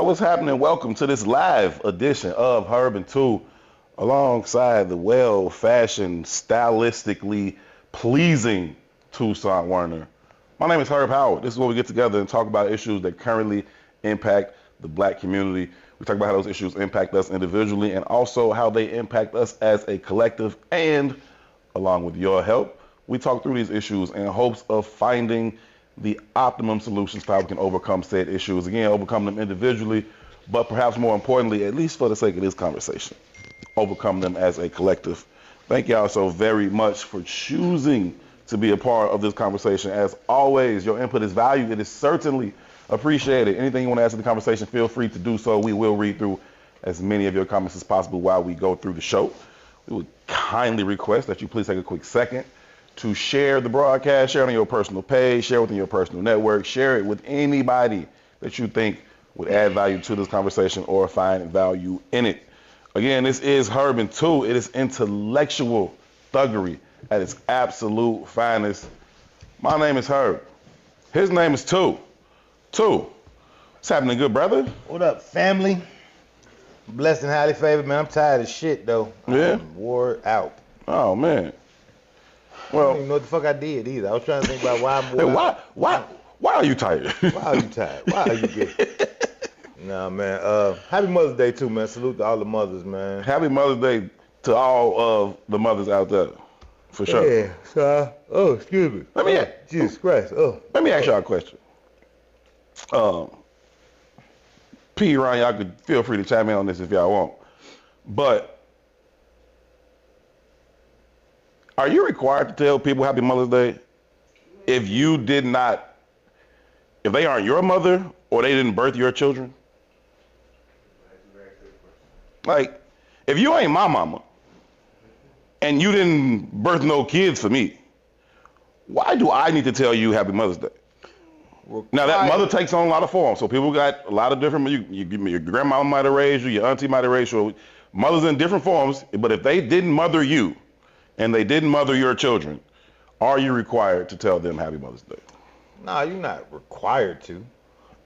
what's happening? Welcome to this live edition of Herb and Two, alongside the well-fashioned, stylistically pleasing Tucson Werner. My name is Herb Howard. This is where we get together and talk about issues that currently impact the black community. We talk about how those issues impact us individually and also how they impact us as a collective. And along with your help, we talk through these issues in hopes of finding the optimum solutions for how we can overcome said issues. Again, overcome them individually, but perhaps more importantly, at least for the sake of this conversation, overcome them as a collective. Thank y'all so very much for choosing to be a part of this conversation. As always, your input is valued. It is certainly appreciated. Anything you want to add to the conversation, feel free to do so. We will read through as many of your comments as possible while we go through the show. We would kindly request that you please take a quick second to share the broadcast, share it on your personal page, share it within your personal network, share it with anybody that you think would add value to this conversation or find value in it. Again, this is Herb and Two. It is intellectual thuggery at its absolute finest. My name is Herb. His name is Two. Two, what's happening, good brother? What up, family? Blessed and highly favored, man. I'm tired of shit, though. Yeah? I'm wore out. Oh, man. I don't even know what the fuck I did either. I was trying to think about why I'm wore out. Why are you tired? Why are you tired? Why are you good? Nah, man. Happy Mother's Day, too, man. Salute to all the mothers, man. Happy Mother's Day to all of the mothers out there, for sure. Yeah. So, excuse me. Jesus Christ. Let me ask y'all a question. P. Ron, y'all could feel free to chime in on this if y'all want. But are you required to tell people Happy Mother's Day if they aren't your mother or they didn't birth your children? Like, if you ain't my mama and you didn't birth no kids for me, why do I need to tell you Happy Mother's Day? Now, that mother takes on a lot of forms. So people got a lot of different, your grandma might have raised you, your auntie might have raised you. Mothers in different forms. But if they didn't mother you and they didn't mother your children, are you required to tell them Happy Mother's Day? No, you're not required to.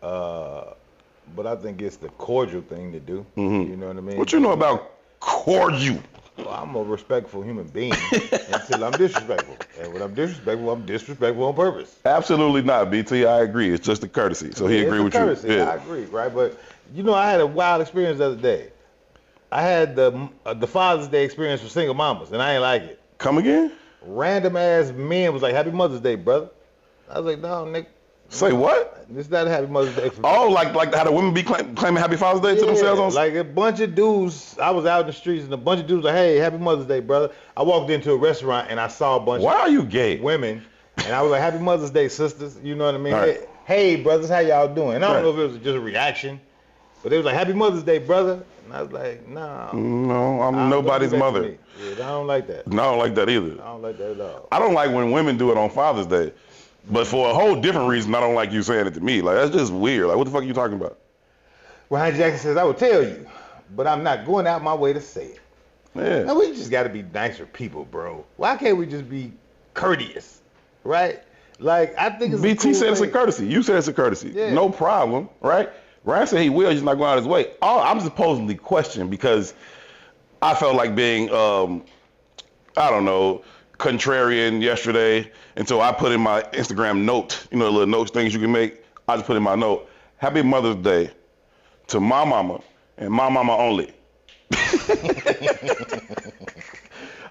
But I think it's the cordial thing to do. Mm-hmm. You know what I mean? What you know about cordial? Well, I'm a respectful human being until I'm disrespectful. And when I'm disrespectful on purpose. Absolutely not, BT. I agree. It's just a courtesy. So he agreed with courtesy. you. Yeah. I agree, right? But, I had a wild experience the other day. I had the Father's Day experience for single mamas, and I ain't like it. Come again? Random ass men was like, Happy Mother's Day, brother. I was like, no, Nick. Say what? It's not a Happy Mother's Day. Oh, like how the women be claiming Happy Father's Day to themselves? Like a bunch of dudes, I was out in the streets and a bunch of dudes like, hey, Happy Mother's Day, brother. I walked into a restaurant and I saw a bunch Why are you gay? Women, and I was like, Happy Mother's Day, sisters. You know what I mean? Right. Hey, brothers, how y'all doing? And I don't know if it was just a reaction, but they was like, Happy Mother's Day, brother. And I was like, nah. No, I'm nobody's mother. Yeah, I don't like that. No, I don't like that either. I don't like that at all. I don't like when women do it on Father's Day. But for a whole different reason, I don't like you saying it to me. Like, that's just weird. Like, what the fuck are you talking about? Well, High Jackson says, I will tell you, but I'm not going out my way to say it. Yeah. Now, we just got to be nicer people, bro. Why can't we just be courteous, right? Like, I think it's BT said it's a courtesy. You said it's a courtesy. Yeah. No problem, right? Ryan said he will, just not going out his way. I'm supposedly questioned because I felt like being, I don't know, contrarian yesterday, and so I put in my Instagram note, the little notes things you can make. I just put in my note, Happy Mother's Day to my mama and my mama only.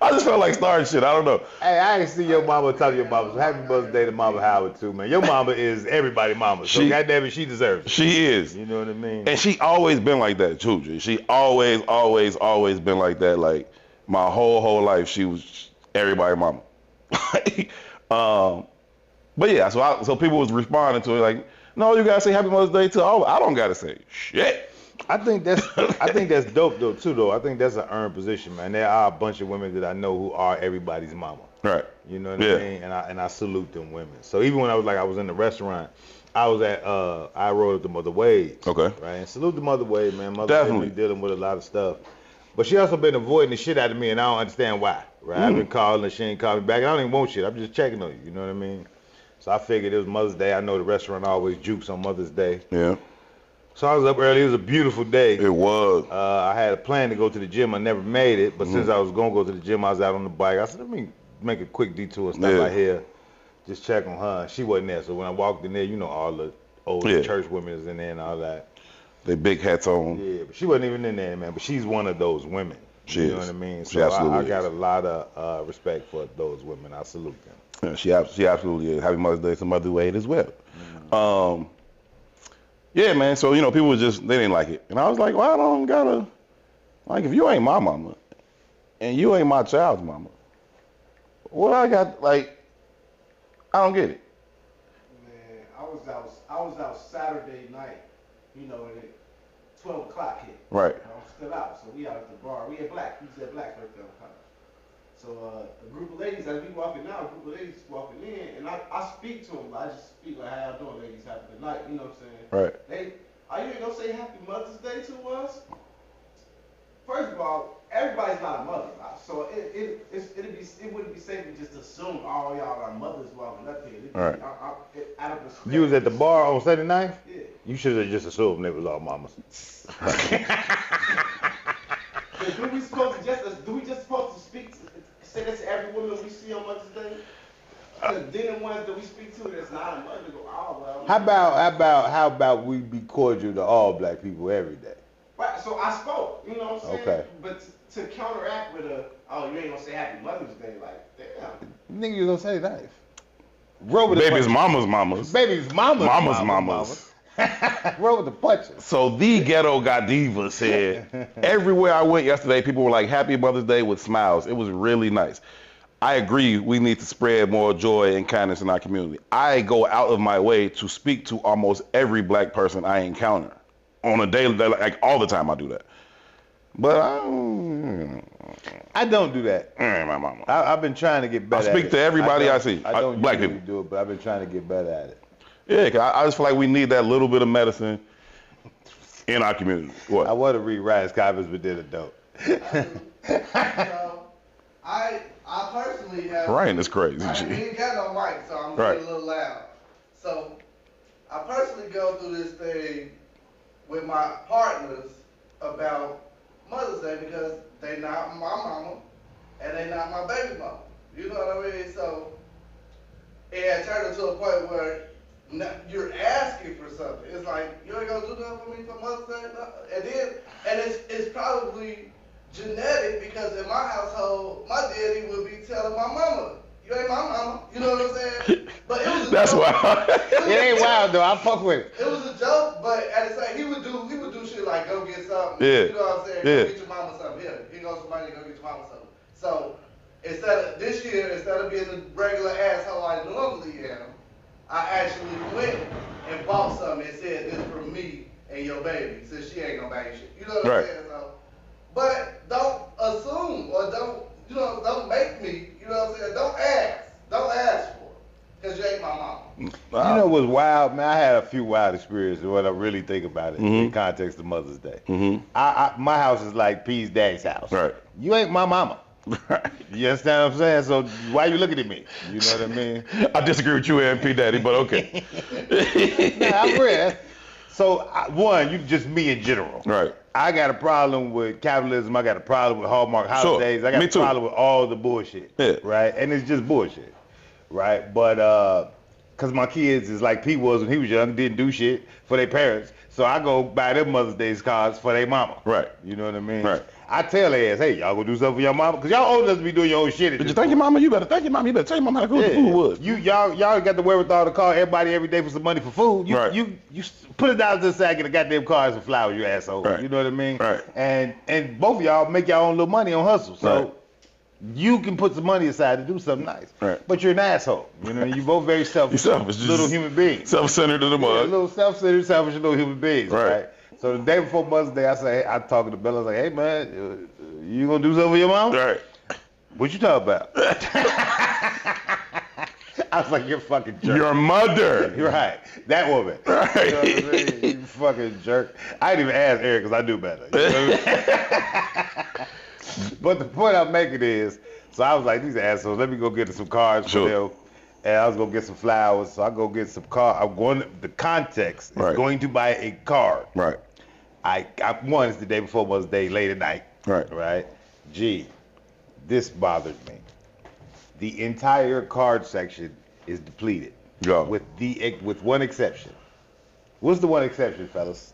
I just felt like starting shit. I don't know. Hey, I ain't see your mama talk to your mama. So Happy Mother's Day to Mama Howard too, man. Your mama is everybody's mama. So goddamn it, she deserves it. She is. You know what I mean? And she always been like that too, G. She always been like that. Like my whole life, she was everybody's mama. But yeah, so people was responding to it like, no, you gotta say Happy Mother's Day to all. I don't gotta say shit. I think that's dope though too though. I think that's an earned position, man. There are a bunch of women that I know who are everybody's mama. Right. You know what I mean? And I salute them women. So even when I was in the restaurant, I was at I rode up to Mother Wade. Okay. Right. And salute to Mother Wade, man. Mother Definitely Wade dealing with a lot of stuff. But she also been avoiding the shit out of me, and I don't understand why. Right? I've been calling her, she ain't called me back. I don't even want shit. I'm just checking on you. You know what I mean? So I figured it was Mother's Day. I know the restaurant always jukes on Mother's Day. Yeah. So I was up early. It was a beautiful day. It was. I had a plan to go to the gym. I never made it, but since I was gonna go to the gym, I was out on the bike. I said, let me make a quick detour, stop by here, just check on her. She wasn't there, so when I walked in there, you know, all the old church women is in there and all that. They big hats on. Yeah, but she wasn't even in there, man. But she's one of those women. She know what I mean? She So absolutely I got a lot of respect for those women. I salute them. Yeah, she absolutely is. Happy Mother's Day to Mother Wade as well. Yeah, man. So, you know, people they didn't like it. And I was like, well, I don't gotta, like, if you ain't my mama and you ain't my child's mama, what I got, like, I don't get it. Man, I was out Saturday night, you know, and 12 o'clock hit. Right. I'm still out, so we out at the bar. We at Black. We was at Black birthday on college. So a group of ladies, as we walking out, a group of ladies walking in, and I speak to them, but I just speak like, how y'all doing, ladies? Happy good night, you know what I'm saying? Right. Are you ain't gonna say Happy Mother's Day to us? First of all, everybody's not a mother, so it wouldn't be safe to just assume all y'all are mothers walking up here. Right. Out of respect. You was at the bar on Sunday night? Yeah. You should have just assumed they was all mamas. Do we just supposed to say this to every woman we see on Mother's Day? Because then the ones that we speak to that's not a mother go, oh well. How about we be cordial to all black people every day? Right, so I spoke, you know what I'm saying? Okay. But to counteract with oh, you ain't gonna say Happy Mother's Day, like, damn. Nigga, you gonna say nice. Baby's mama's. Baby's mama's. Roll with the punches. So the Ghetto Godiva said, everywhere I went yesterday, people were like, Happy Mother's Day with smiles. It was really nice. I agree, we need to spread more joy and kindness in our community. I go out of my way to speak to almost every black person I encounter on a daily, like all the time I do that. But I don't do that. My mama. I've been trying to get better I speak to everybody I see. I don't black usually people do it, but I've been trying to get better at it. Yeah, cause I just feel like we need that little bit of medicine in our community. What? I want to read Ryan's comments, but then I don't. I personally have. Ryan is crazy. I ain't got no mic, so I'm getting a little loud. So I personally go through this thing with my partners about Mother's Day because they not my mama and they not my baby mama. You know what I mean? So it had turned into a point where you're asking for something. It's like, you ain't gonna do nothing for me for Mother's Day? No. And it's probably genetic because in my household, my daddy would be telling my mama, you ain't my mama. You know what I'm saying? But it was a That's joke. wild. It ain't wild though. I fuck with it. It was a joke, but at the same, he would do shit like go get something. Yeah. You know what I'm saying? Yeah. Go get your mama something. Here goes somebody to go get your mama something. So instead of being the regular asshole I normally am, I actually went and bought something and said this for me and your baby, since she ain't gonna buy you shit. You know what I'm saying? So, but don't assume or don't make me. You know what I'm saying? Don't ask for it, because you ain't my mama. Wow. You know what's wild, man? I had a few wild experiences when I really think about it in context of Mother's Day. My house is like P's daddy's house. Right. You ain't my mama. Right. You understand what I'm saying? So why you looking at me? You know what I mean? I disagree with you and P Daddy, but okay. Nah, I'm real. So one, you just me in general. Right. I got a problem with capitalism. I got a problem with Hallmark holidays. I got Me a too. problem with all the bullshit. Yeah. Right? And it's just bullshit. Right? But because my kids is like P was when he was young, didn't do shit for their parents. So I go buy them Mother's Day cards for their mama. Right. You know what I mean? Right. I tell their ass, hey, y'all gonna do something for your mama? Because y'all old enough to be doing your own shit. Did you thank your mama? You better thank your mama. You better tell your mama how good the food was. Y'all got the wherewithal to call everybody every day for some money for food. You put it down to the side, get a goddamn car and some flowers, you asshole. Right. You know what I mean? Right. And both of y'all make your own little money on hustle. So you can put some money aside to do something nice. Right. But you're an asshole. You know, you both very selfish little human beings. Self-centered to the mud. Little self-centered, selfish little human beings. Right. So the day before Mother's Day, I talking to Bella, I was like, hey man, you gonna do something for your mom? Right. What you talking about? I was like, you're a fucking jerk. Your mother. You're right. That woman. Right. You know what I mean? You fucking jerk. I didn't even ask Eric because I knew better. You know what I mean? But the point I'm making is, so I was like, these assholes, let me go get some cards for them. and I was gonna get some flowers, so I go get some car. I'm going. The context is Right. going to buy a card. Right. I one is the day before Mother's Day, late at night. Right. Right. Gee, this bothered me. The entire card section is depleted. Go. With one exception. What's the one exception, fellas?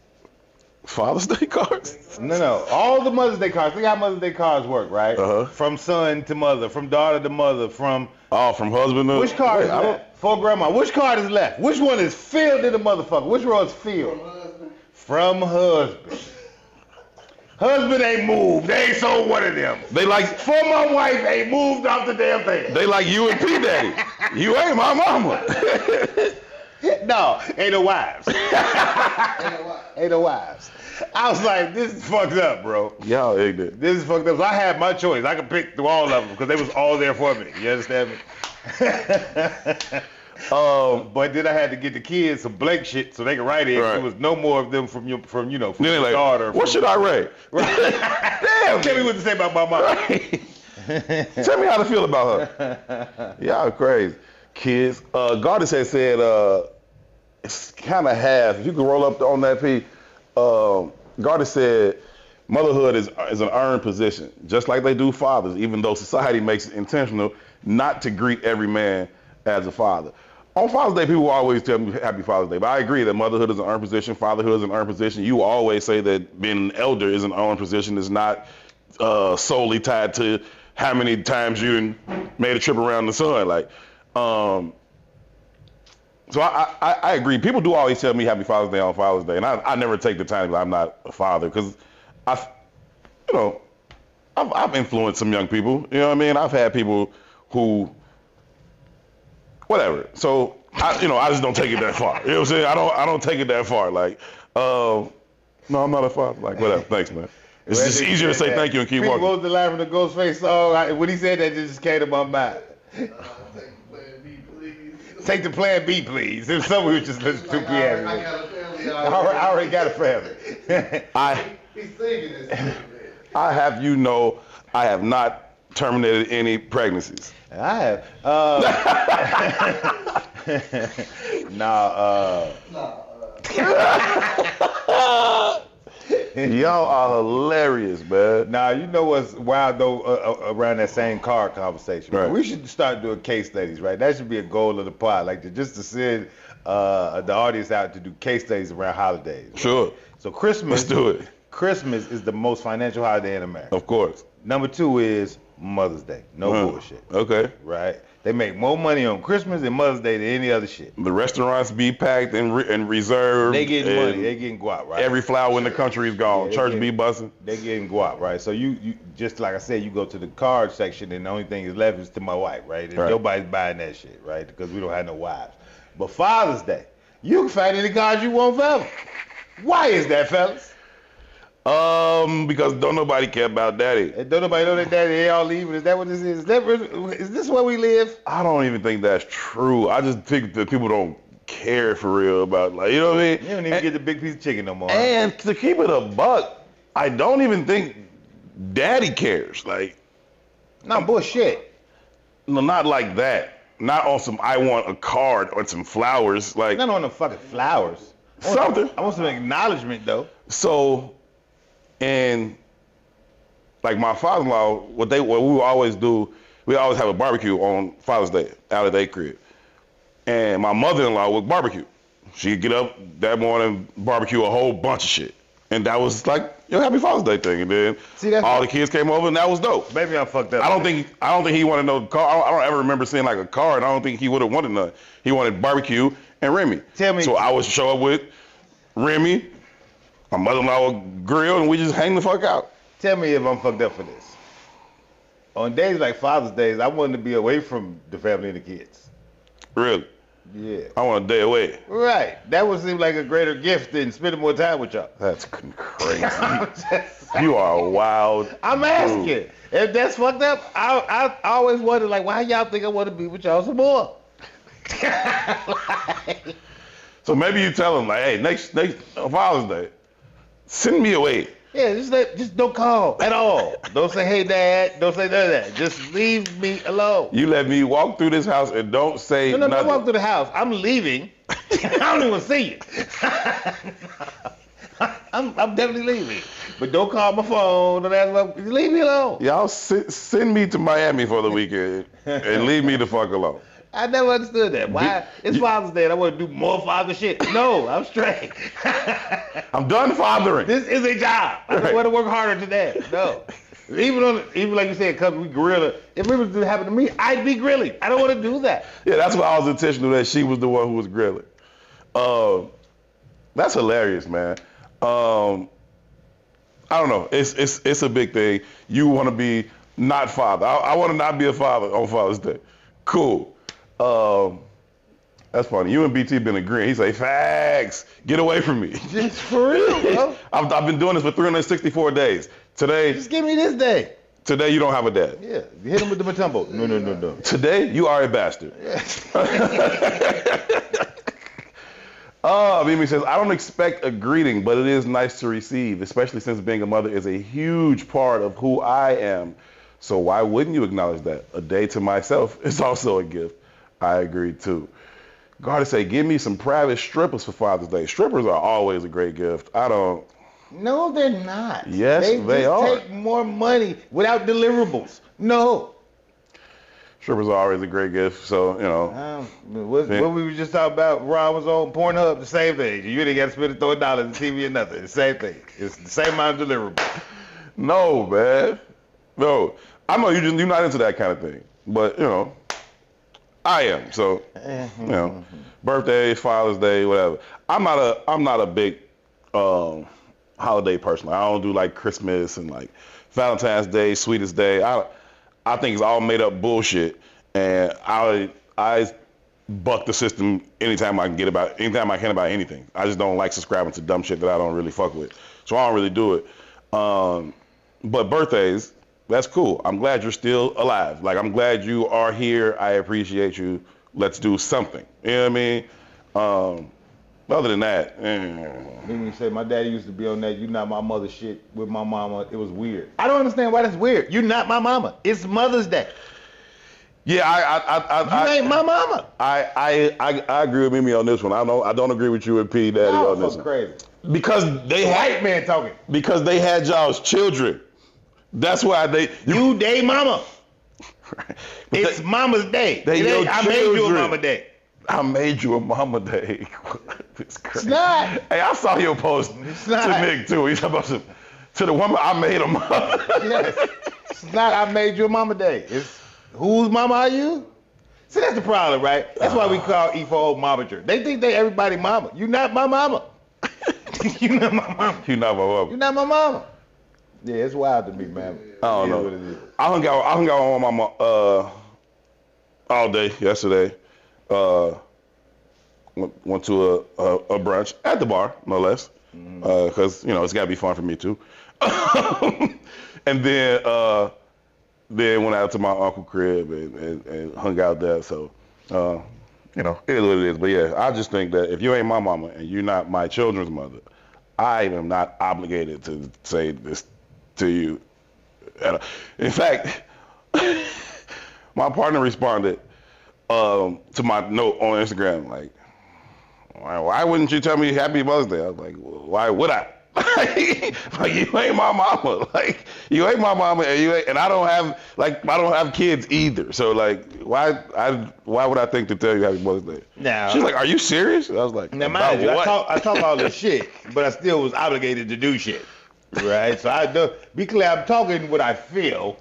Father's Day cards? No. All the Mother's Day cards. Think how Mother's Day cards work, right? Uh-huh. From son to mother, from daughter to mother, from Oh, from husband to... which card is Wait, I don't- left? For grandma. Which card is left? Which one is filled in the motherfucker? Which row is filled? From husband. Husband ain't moved. They ain't sold one of them. They like... For my wife ain't moved off the damn thing. They like you and P Daddy. You ain't my mama. No, ain't no wives. Ain't no wives. I was like, this is fucked up, bro. Y'all ignorant. This is fucked up. So I had my choice. I could pick through all of them because they was all there for me. You understand me? But then I had to get the kids some blank shit so they could write it. Right. There was no more of them from your Then your they like, daughter. what should I rate? Damn, tell me what to say about my mom. Tell me how to feel about her. Y'all crazy. Kids. Gardis had said it's kind of half. If you could roll up on that P, Gardis said motherhood is an earned position, just like they do fathers, even though society makes it intentional not to greet every man as a father. On Father's Day, people always tell me Happy Father's Day, but I agree that motherhood is an earned position, fatherhood is an earned position. You always say that being an elder is an earned position. It's not solely tied to how many times you made a trip around the sun. Like, so I agree. People do always tell me Happy Father's Day on Father's Day, and I never take the time to be like, I'm not a father, because I've influenced some young people. You know what I mean? I've had people who, whatever. So I just don't take it that far. You know what I'm saying? I don't take it that far. Like, no, I'm not a father. Like, whatever. Thanks, man. It's just easier to say thank you and keep walking. What was the line from the Ghostface song? When he said that, it just came to my mind. Take the plan B, please. If someone was just listening to piano. I got a family I already got a family. He's singing this shit, man. I have you know, I have not terminated any pregnancies. I have. Y'all are hilarious, man. Now, you know what's wild, though, around that same car conversation? Right. We should start doing case studies, right? That should be a goal of the pod, like just to send the audience out to do case studies around holidays. Right? Sure. So Christmas. Let's do it. Christmas is the most financial holiday in America. Of course. Number 2 is Mother's Day. No bullshit. Okay. Right? They make more money on Christmas and Mother's Day than any other shit. The restaurants be packed and reserved. They getting money. They getting guap, right? Every flower in the country is gone. Yeah, Church be busting. They getting guap, right? So you just like I said, you go to the card section and the only thing is left is to my wife, right? And nobody's buying that shit, right? Because we don't have no wives. But Father's Day, you can find any cards you want forever. Why is that, fellas? Because don't nobody care about daddy. And don't nobody know that daddy, they all leaving. Is that what this is? Is this where we live? I don't even think that's true. I just think that people don't care for real about, like, you know what I mean? You don't even get the big piece of chicken no more. And to keep it a buck, I don't even think daddy cares. Like, No, bullshit. no, not like that. Not on some I want a card or some flowers. Like, Not on the fucking flowers. something. I want some acknowledgement, though. So, and like my father-in-law, what we would always do, we always have a barbecue on Father's Day out of their crib. And my mother-in-law would barbecue. She'd get up that morning, barbecue a whole bunch of shit. And that was like, Happy Father's Day thing. And then all the kids came over and that was dope. Maybe I'm fucked up. I don't think he wanted no car. I don't ever remember seeing like a card. I don't think he would have wanted none. He wanted barbecue and Remy. Tell me. So I would show up with Remy. My mother-in-law would grill and we just hang the fuck out. Tell me if I'm fucked up for this. On days like Father's Days, I wanted to be away from the family and the kids. Really? Yeah. I want a day away. Right. That would seem like a greiter gift than spending more time with y'all. That's crazy. You are wild. I'm asking. If that's fucked up, I always wonder, like, why y'all think I want to be with y'all some more? So maybe you tell him, like, hey, next Father's Day, send me away. Yeah, just don't call at all. Don't say, hey, Dad. Don't say none of that. Just leave me alone. You let me walk through this house and don't say No, nothing. don't walk through the house. I'm leaving. I don't even see you. I'm definitely leaving. But don't call my phone. Don't ask me. Leave me alone. Y'all send me to Miami for the weekend and leave me the fuck alone. I never understood that. Why? It's Father's Day and I want to do more father shit. No, I'm straight. I'm done fathering. This is a job. I don't want to work harder than that. No. Even like you said, because we gorilla, if it was to happen to me, I'd be grilling. I don't want to do that. Yeah, that's why I was intentional that she was the one who was grilling. That's hilarious, man. I don't know. It's a big thing. You want to be not father. I want to not be a father on Father's Day. Cool. That's funny. You and BT been agreeing. He say, facts. Get away from me. Just for real, bro. I've been doing this for 364 days. Today. Just give me this day. Today you don't have a dad. Yeah. You hit him with the matumbo. No. Today you are a bastard. Mimi says, I don't expect a greeting, but it is nice to receive, especially since being a mother is a huge part of who I am. So why wouldn't you acknowledge that? A day to myself is also a gift. I agree too. Garda say, give me some private strippers for Father's Day. Strippers are always a great gift. No, they're not. Yes, they are. Take more money without deliverables. No. Strippers are always a great gift, so, you know. What we were just talking about, Ron was on Pornhub, the same thing. You didn't got to spend $30 on TV or nothing. The same thing. It's the same amount of deliverables. No, man. No. I know you're not into that kind of thing, but, you know, I am. So, you know, birthdays, Father's Day, whatever. I'm not a big holiday person. I don't do like Christmas and like Valentine's Day, Sweetest Day. I think it's all made up bullshit, and I buck the system anytime I can about anything. I just don't like subscribing to dumb shit that I don't really fuck with, so I don't really do it. But birthdays, that's cool. I'm glad you're still alive. Like, I'm glad you are here. I appreciate you. Let's do something. You know what I mean? Other than that, Then you say my daddy used to be on that "you not my mother" shit with my mama. It was weird. I don't understand why that's weird. You're not my mama. It's Mother's Day. Yeah, you ain't my mama. I agree with Mimi on this one. I don't agree with you and P Daddy on this one. Crazy. Because they white man talking. Because they had y'all's children. That's why you day mama. It's Mama's Day. I made you a Mama Day. I made you a Mama Day. It's crazy. It's not. Hey, I saw your post to Nick too. He's about to the woman I made a mama. Yes. It's not I made you a Mama Day. It's whose mama are you? See, that's the problem, right? That's why we call E4O momager. They think they everybody mama. You not my mama. You not my mama. You not my mama. You not my mama. Yeah, it's wild to me, man. I don't know. What it is. I hung out with my mama all day yesterday. Went to a brunch at the bar, no less, because you know it's got to be fun for me too. And then went out to my uncle's crib and hung out there. So you know, it is what it is. But yeah, I just think that if you ain't my mama and you're not my children's mother, I am not obligated to say this to you. In fact, my partner responded to my note on Instagram, like, why wouldn't you tell me Happy Mother's Day? I was like, well, why would I? Like, you ain't my mama. Like, you ain't my mama, and I don't have kids either. So like, why would I think to tell you Happy Mother's Day? Now, she's like, are you serious? I was like, now mind you, I talk all this shit, but I still was obligated to do shit. Right? So I do be clear, I'm talking what I feel.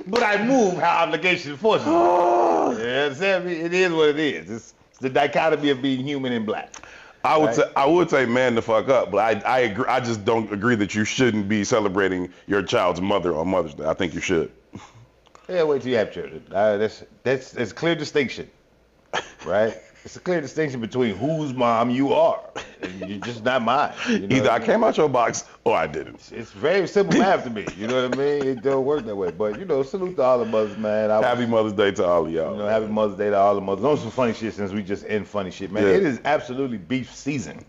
But I move how obligation forces me. You understand me? It is what it is. It's the dichotomy of being human and black. I would say man the fuck up, but I agree. I just don't agree that you shouldn't be celebrating your child's mother on Mother's Day. I think you should. Yeah, wait till you have children. That's a clear distinction, right? It's a clear distinction between whose mom you are. And you're just not mine. You know Either I came out your box or I didn't. It's very simple math to me. You know what I mean? It don't work that way. But, you know, salute to all the mothers, man. Happy Mother's Day to all of y'all. You know, happy Mother's Day to all the mothers. On some funny shit since we just end funny shit, man. Yeah. It is absolutely beef season.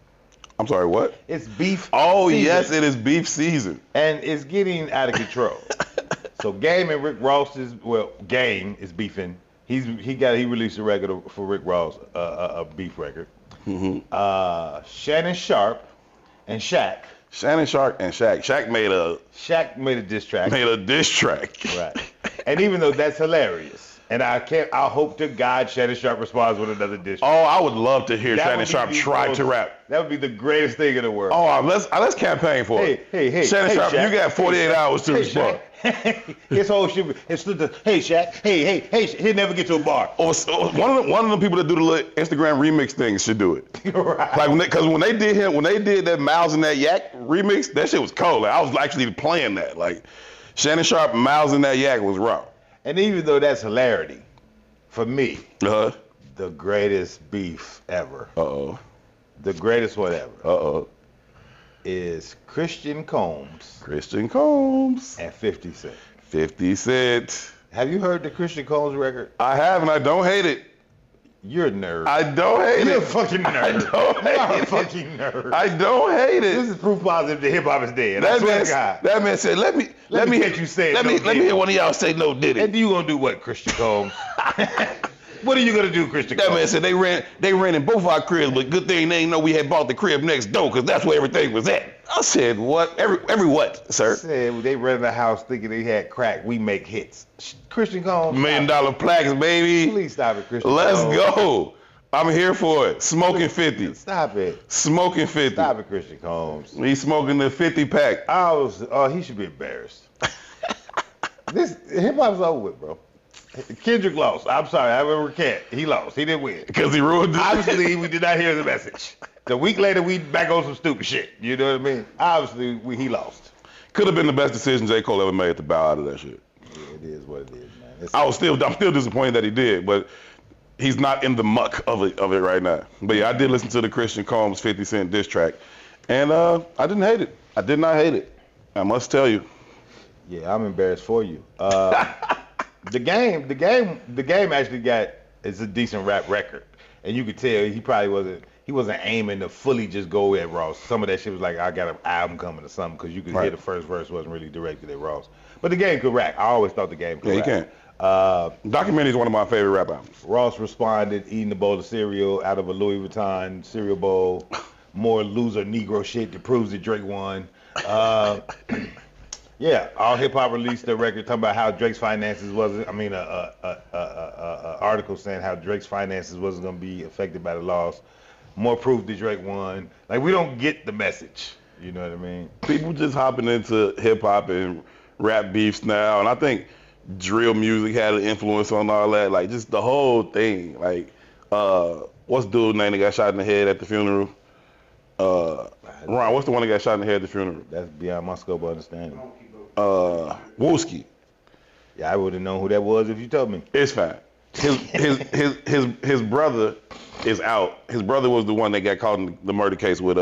I'm sorry, what? It's beef. Oh, season. yes, it is beef season. And it's getting out of control. So Game and Rick Ross Game is beefing. He released a record for Rick Ross, a beef record. Mm-hmm. Shannon Sharp and Shaq. Shannon Sharp and Shaq. Shaq made a diss track. Made a diss track. Right. And even though that's hilarious, and I hope to God Shannon Sharp responds with another diss track. Oh, I would love to hear Shannon Sharp try to rap. That would be the greatest thing in the world. Oh, let's campaign for it. Hey, Shannon Sharp, Shaq. you got 48 hours to respond. His whole shit. Hey Shaq. Hey. He'll never get to a bar. Or one of the people that do the little Instagram remix things should do it. Right. Like because when they did that Miles and that Yak remix, that shit was cold. Like, I was actually playing that. Like Shannon Sharp, Miles and that Yak was raw. And even though that's hilarity, for me, the greatest beef ever. The greatest one ever. Is Christian Combs. And 50 Cent. 50 Cent. Have you heard the Christian Combs record? I have, and I don't hate it. You're a nerd. I don't hate it. You're a fucking nerd. I don't hate You're it. a fucking nerd. I don't hate it. This is proof positive that hip hop is dead. That man said, let me hear you say it. Let me hear one of y'all say no did it. And you gonna do what, Christian Combs? What are you gonna do, Christian Combs? That man said they ran in both our cribs, but good thing they ain't know we had bought the crib next door, because that's where everything was at. I said, what? Every what, sir? I said they rented a house thinking they had crack. We make hits. Christian Combs. $1 million plaques, baby. Please stop it, Christian Let's Combs. go. I'm here for it. Smoking 50. Stop it. Smoking 50. Stop it, Christian Combs. He's smoking the 50 pack. He should be embarrassed. This hip hop's over with, bro. Kendrick lost. I'm sorry, I will recant. He lost. He didn't win. Because he ruined it. Obviously, we did not hear the message. The week later, we back on some stupid shit. You know what I mean? Obviously, he lost. Could have been the best decision J. Cole ever made to bow out of that shit. Yeah, it is what it is, man. I'm still disappointed that he did, but he's not in the muck of it right now. But yeah, I did listen to the Christian Combs 50 Cent diss track, and I didn't hate it. I did not hate it. I must tell you. Yeah, I'm embarrassed for you. The game actually it's a decent rap record, and you could tell he wasn't aiming to fully just go at Ross. Some of that shit was like, I got an album coming or something, because you could hear the first verse wasn't really directed at Ross. But the game could rap. I always thought the game could rap. Yeah, he can. Documentary is one of my favorite rap albums. Ross responded eating a bowl of cereal out of a Louis Vuitton cereal bowl. More loser Negro shit that proves that Drake won. Yeah, All Hip Hop released a record talking about how Drake's finances wasn't. I mean, article saying how Drake's finances wasn't gonna be affected by the loss. More proof that Drake won. Like, we don't get the message. You know what I mean? People just hopping into hip hop and rap beefs now, and I think drill music had an influence on all that. Like, just the whole thing. Like, what's the dude's name that got shot in the head at the funeral? Ron, what's the one that got shot in the head at the funeral? That's beyond my scope of understanding. Wooski. Yeah, I would have known who that was if you told me. It's fine. His brother is out. His brother was the one that got caught in the murder case with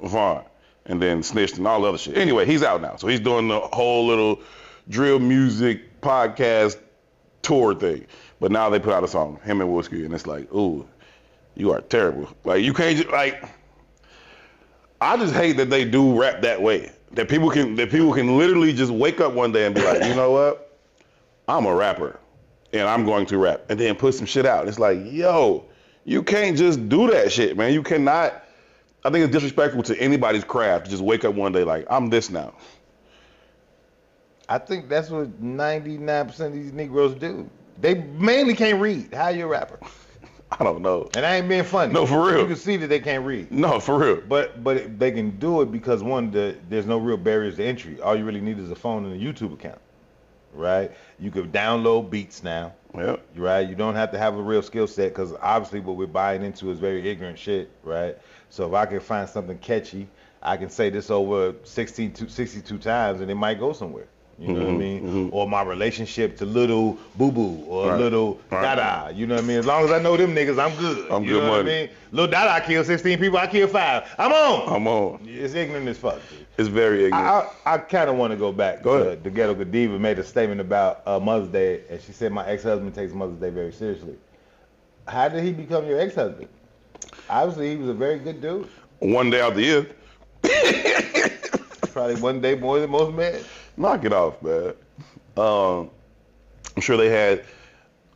Vaughn, and then snitched and all the other shit. Anyway, he's out now, so he's doing the whole little drill music podcast tour thing. But now they put out a song, him and Wooski, and it's like, ooh, you are terrible. Like, you can't just, like, I just hate that they do rap that way. That people can literally just wake up one day and be like, you know what? I'm a rapper, and I'm going to rap, and then put some shit out. It's like, yo, you can't just do that shit, man. You cannot. I think it's disrespectful to anybody's craft to just wake up one day like, I'm this now. I think that's what 99% of these Negroes do. They mainly can't read. How you a rapper? I don't know. And I ain't being funny. No, for real. You can see that they can't read. No, for real. But they can do it because, one, there's no real barriers to entry. All you really need is a phone and a YouTube account, right? You could download beats now, Yep. right? You don't have to have a real skill set, because obviously what we're buying into is very ignorant shit, right? So if I can find something catchy, I can say this over 62 times and it might go somewhere. You know what I mean? Mm-hmm. Or my relationship to Little Boo Boo or Right. Little Right. Dada. You know what I mean? As long as I know them niggas, I'm good. I'm you good know what I money. mean? Little Dada killed 16 people, I killed 5. I'm on. I'm on. It's ignorant as fuck, dude. It's very ignorant. I kind of want to go back. Go ahead. The Ghetto Godiva made a statement about Mother's Day, and she said, my ex-husband takes Mother's Day very seriously. How did he become your ex-husband? Obviously, he was a very good dude. one day out the year. Probably one day more than most men. Knock it off, man. I'm sure they had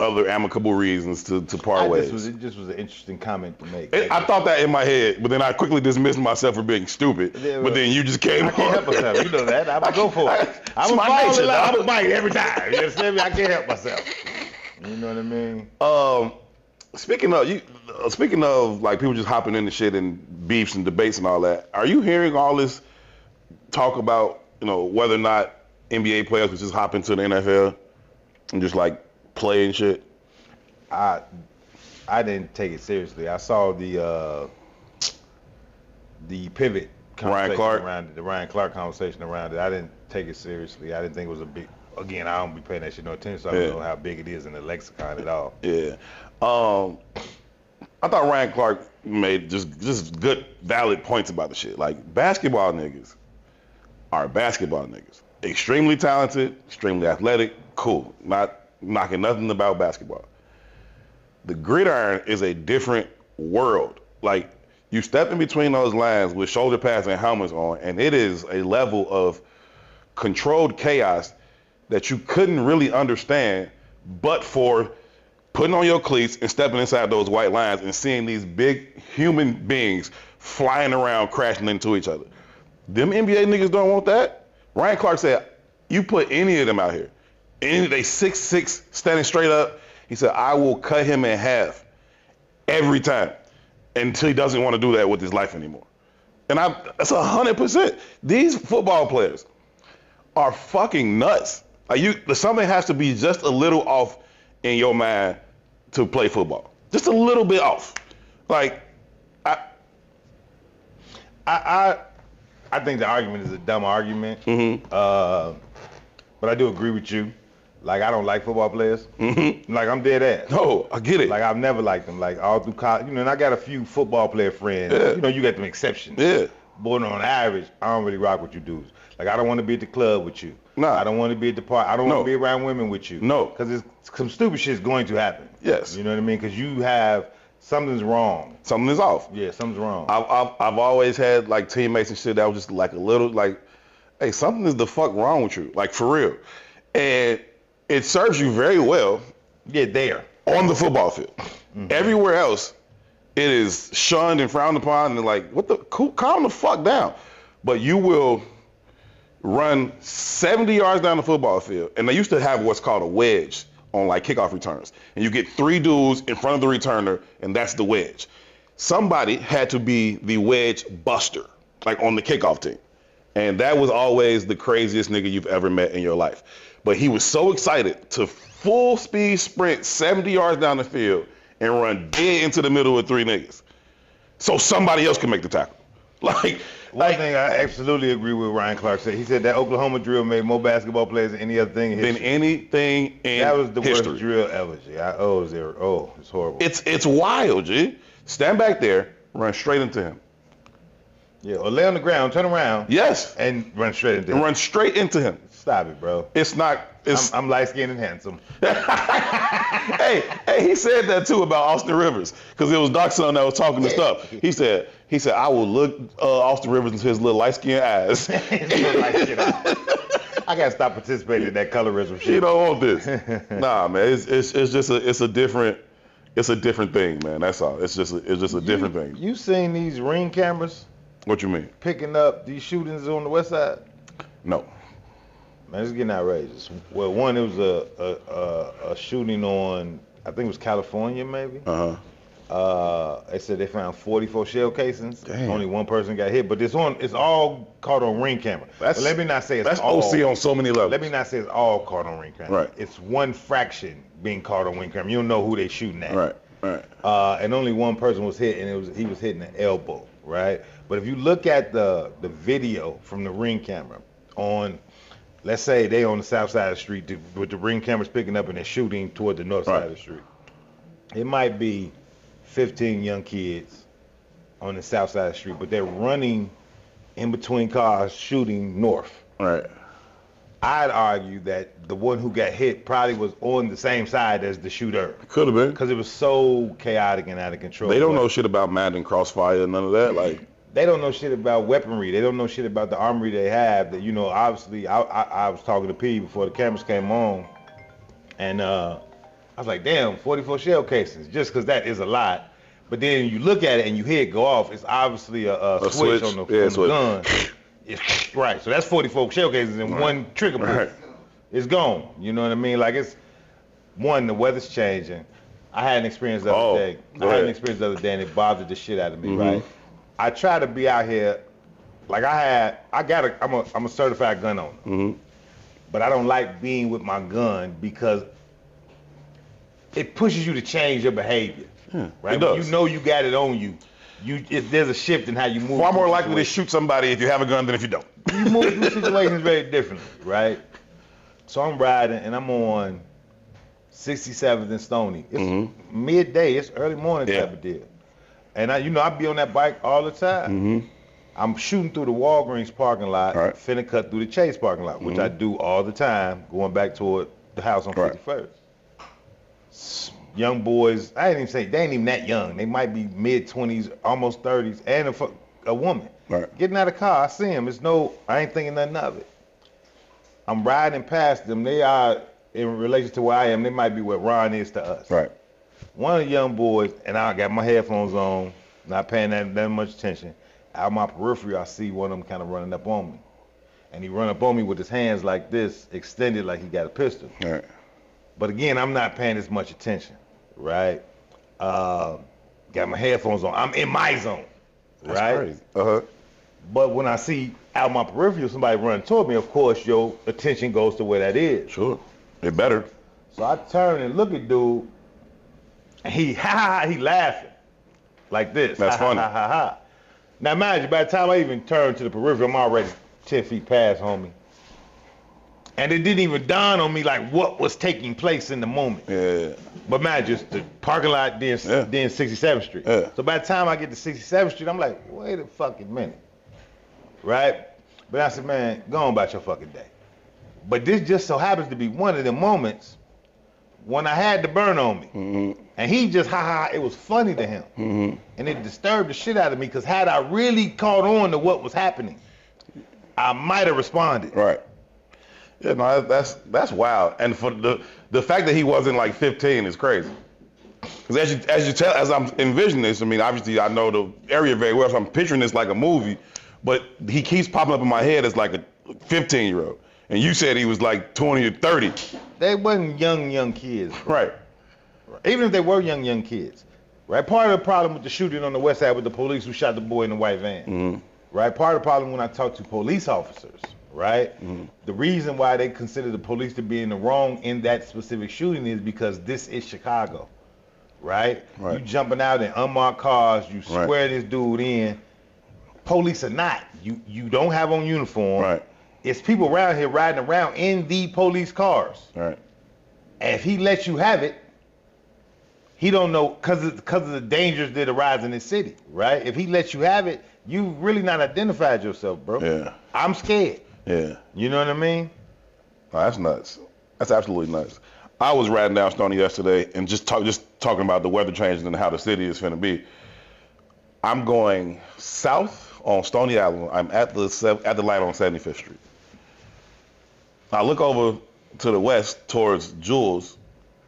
other amicable reasons to part ways. It just was an interesting comment to make. I thought that in my head, but then I quickly dismissed myself for being stupid. Yeah, but then you just came I can't help myself. You know that. I'm going to go for it. I'm going to bite every time. You understand me? I can't help myself. You know what I mean? Speaking of like people just hopping into shit and beefs and debates and all that, are you hearing all this talk about, whether or not NBA players would just hop into the NFL and just like play and shit? I didn't take it seriously. I saw the pivot conversation around it, the Ryan Clark conversation around it. I didn't take it seriously. I didn't think it was a big. Again, I don't be paying that shit no attention, so I don't know how big it is in the lexicon at all. Yeah. I thought Ryan Clark made just good, valid points about the shit. Like, basketball niggas are basketball niggas. Extremely talented, extremely athletic, cool. Not knocking nothing about basketball. The gridiron is a different world. Like, you step in between those lines with shoulder pads and helmets on, and it is a level of controlled chaos that you couldn't really understand but for putting on your cleats and stepping inside those white lines and seeing these big human beings flying around crashing into each other. Them NBA niggas don't want that. Ryan Clark said, you put any of them out here, they 6'6", standing straight up, he said, I will cut him in half every time until he doesn't want to do that with his life anymore. And that's 100%. These football players are fucking nuts. Like, something has to be just a little off in your mind to play football. Just a little bit off. Like, I think the argument is a dumb argument. Mm-hmm. But I do agree with you. Like, I don't like football players. Mm-hmm. Like, I'm dead ass. No, I get it. Like, I've never liked them. Like, all through college, and I got a few football player friends. Yeah. You got them exceptions. Yeah. But on average, I don't really rock with you dudes. Like, I don't want to be at the club with you. Nah. I don't want to be at the park. I don't want to be around women with you. No. Because some stupid shit's going to happen. Yes. You know what I mean? Because you have, something's wrong. Something is off. Yeah, something's wrong. I've always had, like, teammates and shit that was just, like, a little, like, hey, something is the fuck wrong with you. Like, for real. And it serves you very well. Yeah, there. On the football field. Mm-hmm. Everywhere else, it is shunned and frowned upon and like, calm the fuck down. But you will run 70 yards down the football field, and they used to have what's called a wedge on like kickoff returns. And you get 3 dudes in front of the returner, and that's the wedge. Somebody had to be the wedge buster, like on the kickoff team. And that was always the craziest nigga you've ever met in your life. But he was so excited to full speed sprint 70 yards down the field and run dead into the middle of 3 niggas, so somebody else can make the tackle. One thing I absolutely agree with Ryan Clark said. He said that Oklahoma drill made more basketball players than any other thing in history. Than anything in history. That was the worst drill ever, G. It's horrible. It's wild, G. Stand back there, run straight into him. Yeah, or lay on the ground, turn around. Yes. And run straight into him. And run straight into him. Stop it, bro. It's not. I'm light-skinned and handsome. hey, he said that too about Austin Rivers, because it was Doc Son that was talking to stuff. He said, I will look Austin Rivers into his little light-skinned eyes. His little light-skinned eyes. I gotta stop participating in that colorism shit. You don't want this. Nah, man. It's just a different thing, man. That's all. It's just a different thing. You seen these Ring cameras? What you mean? Picking up these shootings on the west side? No. Man, it's getting outrageous. Well, one, it was a shooting on, I think it was California, maybe. They said they found 44 shell casings. Damn. Only one person got hit, but it's all caught on Ring camera. Let me not say it's all. That's OC on so many levels. Let me not say it's all caught on Ring camera. Right. It's one fraction being caught on Ring camera. You don't know who they shooting at. Right. And only one person was hit, and he was hitting the elbow, right? But if you look at the video from the Ring camera on, let's say they on the south side of the street with the Ring cameras picking up and they're shooting toward the north side of the street. It might be 15 young kids on the south side of the street, but they're running in between cars shooting north. Right. I'd argue that the one who got hit probably was on the same side as the shooter. Could have been. Because it was so chaotic and out of control. They don't know shit about Madden Crossfire and none of that. Like, they don't know shit about weaponry. They don't know shit about the armory they have. That, you know, obviously, I was talking to P before the cameras came on, and I was like, damn, 44 shell casings, just because that is a lot. But then you look at it and you hear it go off. It's obviously a switch on the gun. It's, right, so that's 44 shell casings and one trigger pull. Right. It's gone. You know what I mean? Like, it's one, the weather's changing. I had an experience the other day. And it bothered the shit out of me, right? I try to be out here, like I'm a certified gun owner. But I don't like being with my gun because it pushes you to change your behavior. Right? It does. You know you got it on you. There's a shift in how you move. Far more likely to shoot somebody if you have a gun than if you don't. You move through situations very differently, right? So I'm riding and I'm on 67th and Stony. It's midday. It's early morning type of deal. And I be on that bike all the time. I'm shooting through the Walgreens parking lot, finna cut through the Chase parking lot, which I do all the time, going back toward the house on 51st. Young boys, I didn't even say, they ain't even that young. They might be mid-20s, almost 30s, and a woman. Getting out of the car, I see them. I ain't thinking nothing of it. I'm riding past them. They are, in relation to where I am, they might be what Ron is to us. One of the young boys, and I got my headphones on, not paying that much attention. Out of my periphery, I see one of them kind of running up on me. And he run up on me with his hands like this, extended like he got a pistol. But again, I'm not paying as much attention, right? Got my headphones on. I'm in my zone, right? That's crazy. But when I see out my peripheral somebody running toward me, of course, your attention goes to where that is. Sure. It better. So I turn and look at dude, and he laughing like this. That's funny. Now, mind you, by the time I even turn to the peripheral, I'm already 10 feet past, homie. And it didn't even dawn on me like what was taking place in the moment. But man, just the parking lot, then 67th Street. So by the time I get to 67th Street, I'm like, wait a fucking minute. Right? But I said, man, go on about your fucking day. But this just so happens to be one of the moments when I had the burn on me. And he just, it was funny to him. And it disturbed the shit out of me, because had I really caught on to what was happening, I might have responded. Yeah, no, that's wild. And for the fact that he wasn't like 15 is crazy. Because as I'm envisioning this, I mean, obviously I know the area very well, so I'm picturing this like a movie, but he keeps popping up in my head as like a 15-year-old. And you said he was like 20 or 30. They wasn't young kids. Bro. Even if they were young kids. Right? Part of the problem with the shooting on the west side with the police who shot the boy in the white van. Right? Part of the problem when I talk to police officers, right? The reason why they consider the police to be in the wrong in that specific shooting is because this is Chicago. Right? You jumping out in unmarked cars, you square this dude in. Police are not. You don't have on uniform. It's people around here riding around in the police cars. And if he lets you have it, he don't know, because of the dangers that arise in this city, right? If he lets you have it, you really not identified yourself, bro. I'm scared. You know what I mean? Oh, that's nuts. That's absolutely nuts. I was riding down Stony yesterday and just talking about the weather changes and how the city is finna be. I'm going south on Stony Island. I'm at the light on 75th Street. I look over to the west towards Jules,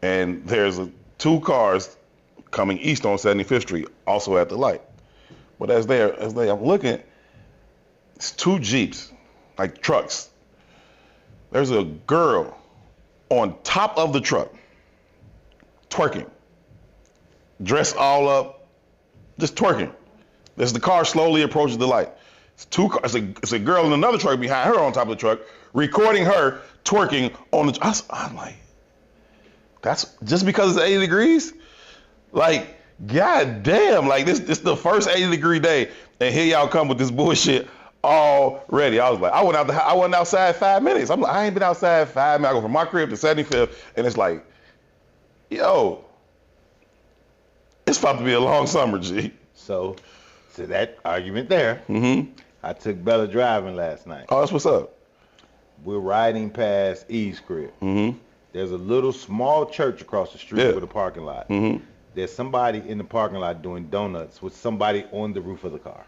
and there's two cars coming east on 75th Street, also at the light. But as I'm looking, it's two Jeeps, like trucks. There's a girl on top of the truck, twerking, dressed all up, just twerking. As the car slowly approaches the light. It's two cars. It's a girl in another truck behind her on top of the truck, recording her twerking on the. I'm like, that's just because it's 80 degrees. Like, god damn! Like this the first 80-degree day, and here y'all come with this bullshit already. I was like, I went outside 5 minutes. I'm like, I ain't been outside 5 minutes. I go from my crib to 75th, and it's like, yo, it's about to be a long summer, G. So, to that argument there, I took Bella driving last night. Oh, that's what's up. We're riding past Eve's crib. There's a little small church across the street with a parking lot. There's somebody in the parking lot doing donuts with somebody on the roof of the car.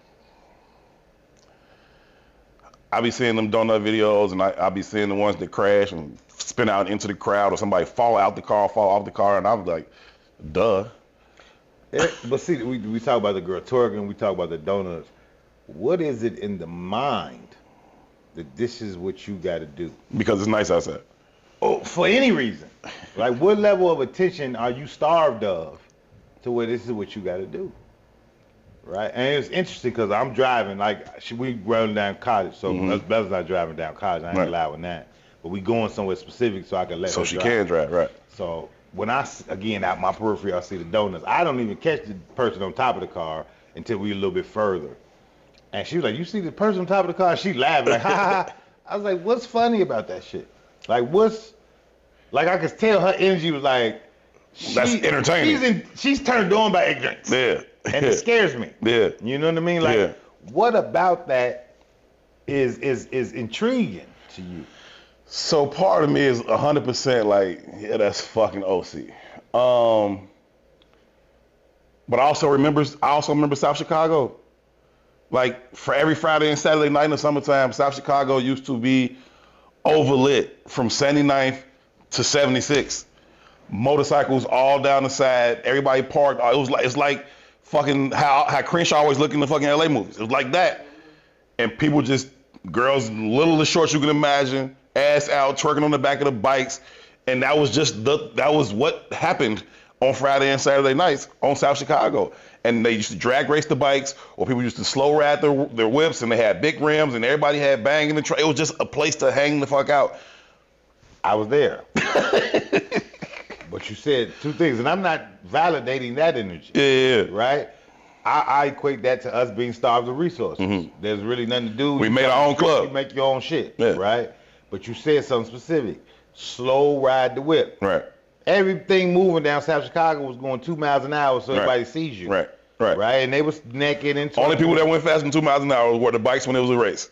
I be seeing them donut videos, and I be seeing the ones that crash and spin out into the crowd, or somebody fall out the car, fall off the car, and I was like, duh. But see, we talk about the girl twerking, we talk about the donuts. What is it in the mind that this is what you got to do? Because it's nice outside. Oh, for any reason. Like, what level of attention are you starved of to where this is what you got to do? Right? And it's interesting because I'm driving, like, we running down college, so Bella's not driving down college. I ain't allowing that. But we going somewhere specific so I can let her So she drive. can drive, right. So when again, out my periphery, I see the donuts. I don't even catch the person on top of the car until we a little bit further. And she was like, you see the person on top of the car? She laughed, like, ha, ha, ha. I was like, what's funny about that shit? Like, I could tell her energy was like, that's entertaining. She's turned on by ignorance. Yeah. And it scares me. Yeah. You know what I mean? Like, what about that is intriguing to you? So part of me is 100% like, yeah, that's fucking OC. But I also remember South Chicago. Like, for every Friday and Saturday night in the summertime, South Chicago used to be overlit from 79th to 76. Motorcycles all down the side. Everybody parked. It's like fucking how Crenshaw always looked in the fucking LA movies. It was like that. And people just, girls little as short as you can imagine, ass out, twerking on the back of the bikes. And that was what happened on Friday and Saturday nights on South Chicago. And they used to drag race the bikes, or people used to slow ride their whips, and they had big rims, and everybody had bang in the truck. It was just a place to hang the fuck out. I was there. But you said two things, and I'm not validating that energy. Yeah. Right? I equate that to us being starved of resources. Mm-hmm. There's really nothing to do. We made our own club. You make your own shit, right? But you said something specific. Slow ride the whip. Right. Everything moving down South Chicago was going 2 miles an hour so everybody sees you. Right. And they was naked and only people that went faster than 2 miles an hour were the bikes when it was a race.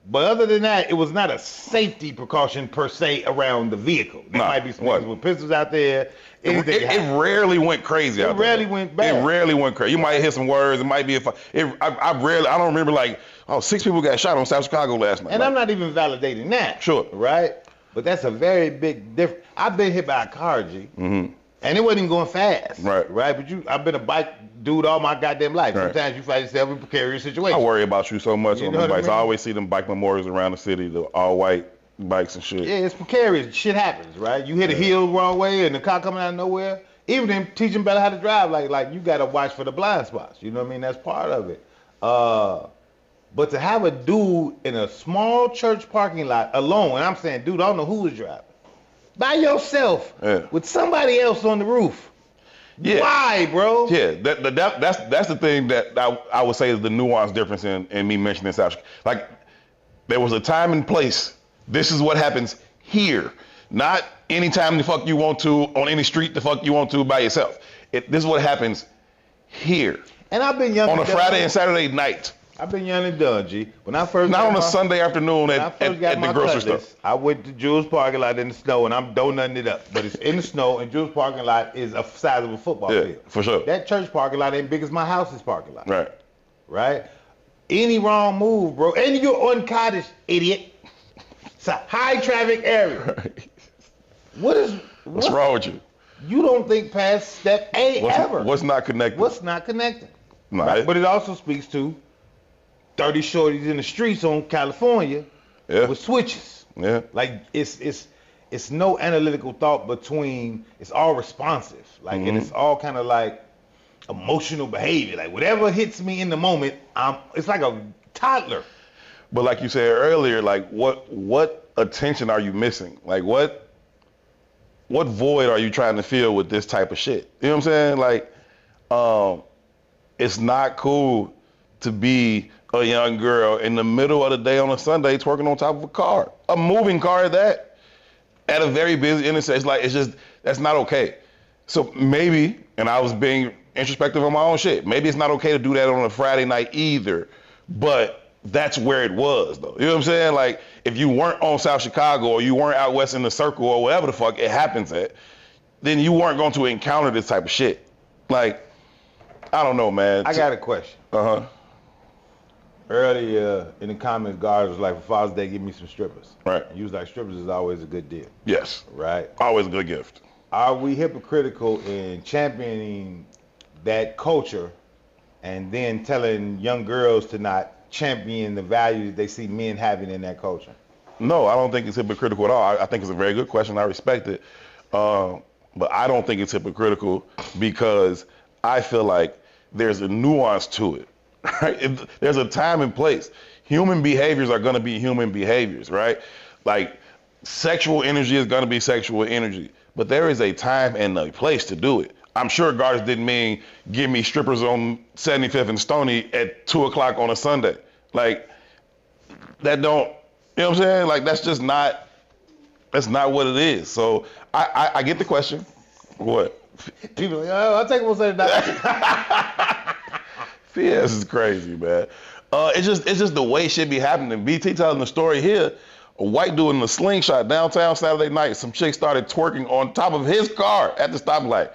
But other than that, it was not a safety precaution per se around the vehicle. There might be some niggas with pistols out there. It rarely went crazy out there. It rarely went bad. It rarely went crazy. You might hear some words. It might be I don't remember like, 6 people got shot on South Chicago last night. And I'm not even validating that. Sure. Right? But that's a very big difference. I've been hit by a car, G. Mm-hmm. And it wasn't even going fast. Right. But I've been a bike dude all my goddamn life. Right. Sometimes you find yourself in precarious situations. I worry about you so much on the bikes. I mean? I always see them bike memorials around the city, the all white bikes and shit. Yeah, it's precarious. Shit happens, right? You hit a hill the wrong way and the car coming out of nowhere. Even them teaching Bella how to drive, like you gotta watch for the blind spots. You know what I mean? That's part of it. But to have a dude in a small church parking lot alone, and I'm saying, dude, I don't know who was driving. By yourself, with somebody else on the roof. Yeah. Why, bro? Yeah, that's the thing that I would say is the nuanced difference in me mentioning South Chicago. Like, there was a time and place. This is what happens here. Not anytime the fuck you want to, on any street the fuck you want to by yourself. This is what happens here. And I've been young on a Friday and Saturday night. I've been young and done, G. When I first not on a Sunday afternoon at the grocery store. I went to Jules parking lot in the snow, and I'm donutting it up. But it's in the snow, and Jules parking lot is a size of a football field. For sure. That church parking lot ain't big as my house's parking lot. Right. Any wrong move, bro. And you're on Cottage, idiot. It's a high traffic area. Right. What's wrong with you? You don't think past step A ever. What's not connected? What's not connected? No, right? But it also speaks to 30 shorties in the streets on California with switches. Yeah. Like it's no analytical thought between, it's all responsive. Like and it's all kind of like emotional behavior. Like whatever hits me in the moment, it's like a toddler. But like you said earlier, like what attention are you missing? Like what void are you trying to fill with this type of shit? You know what I'm saying? Like, it's not cool to be a young girl in the middle of the day on a Sunday twerking on top of a car, a moving car at that, at a very busy intersection. It's just, that's not okay. So maybe, and I was being introspective on my own shit, maybe it's not okay to do that on a Friday night either, but that's where it was though. You know what I'm saying? Like, if you weren't on South Chicago or you weren't out west in the circle or whatever the fuck it happens at, then you weren't going to encounter this type of shit. Like, I don't know, man. I got a question. earlier in the comments, guards was like, for Father's Day, give me some strippers. Right. And you was like, strippers is always a good deal. Yes. Right. Always a good gift. Are we hypocritical in championing that culture and then telling young girls to not champion the values they see men having in that culture? No, I don't think it's hypocritical at all. I think it's a very good question. I respect it. But I don't think it's hypocritical because I feel like there's a nuance to it. Right? There's a time and place. Human behaviors are going to be human behaviors, right? Like sexual energy is going to be sexual energy, but there is a time and a place to do it. I'm sure guards didn't mean give me strippers on 75th and Stony at 2 o'clock on a Sunday. Like that don't, you know what I'm saying? Like that's not what it is. So I get the question. What? People are like, oh, I'll take one Sunday night. PS is crazy, man. It's just the way shit be happening. BT telling the story here. A white dude in a slingshot downtown Saturday night. Some chick started twerking on top of his car at the stoplight.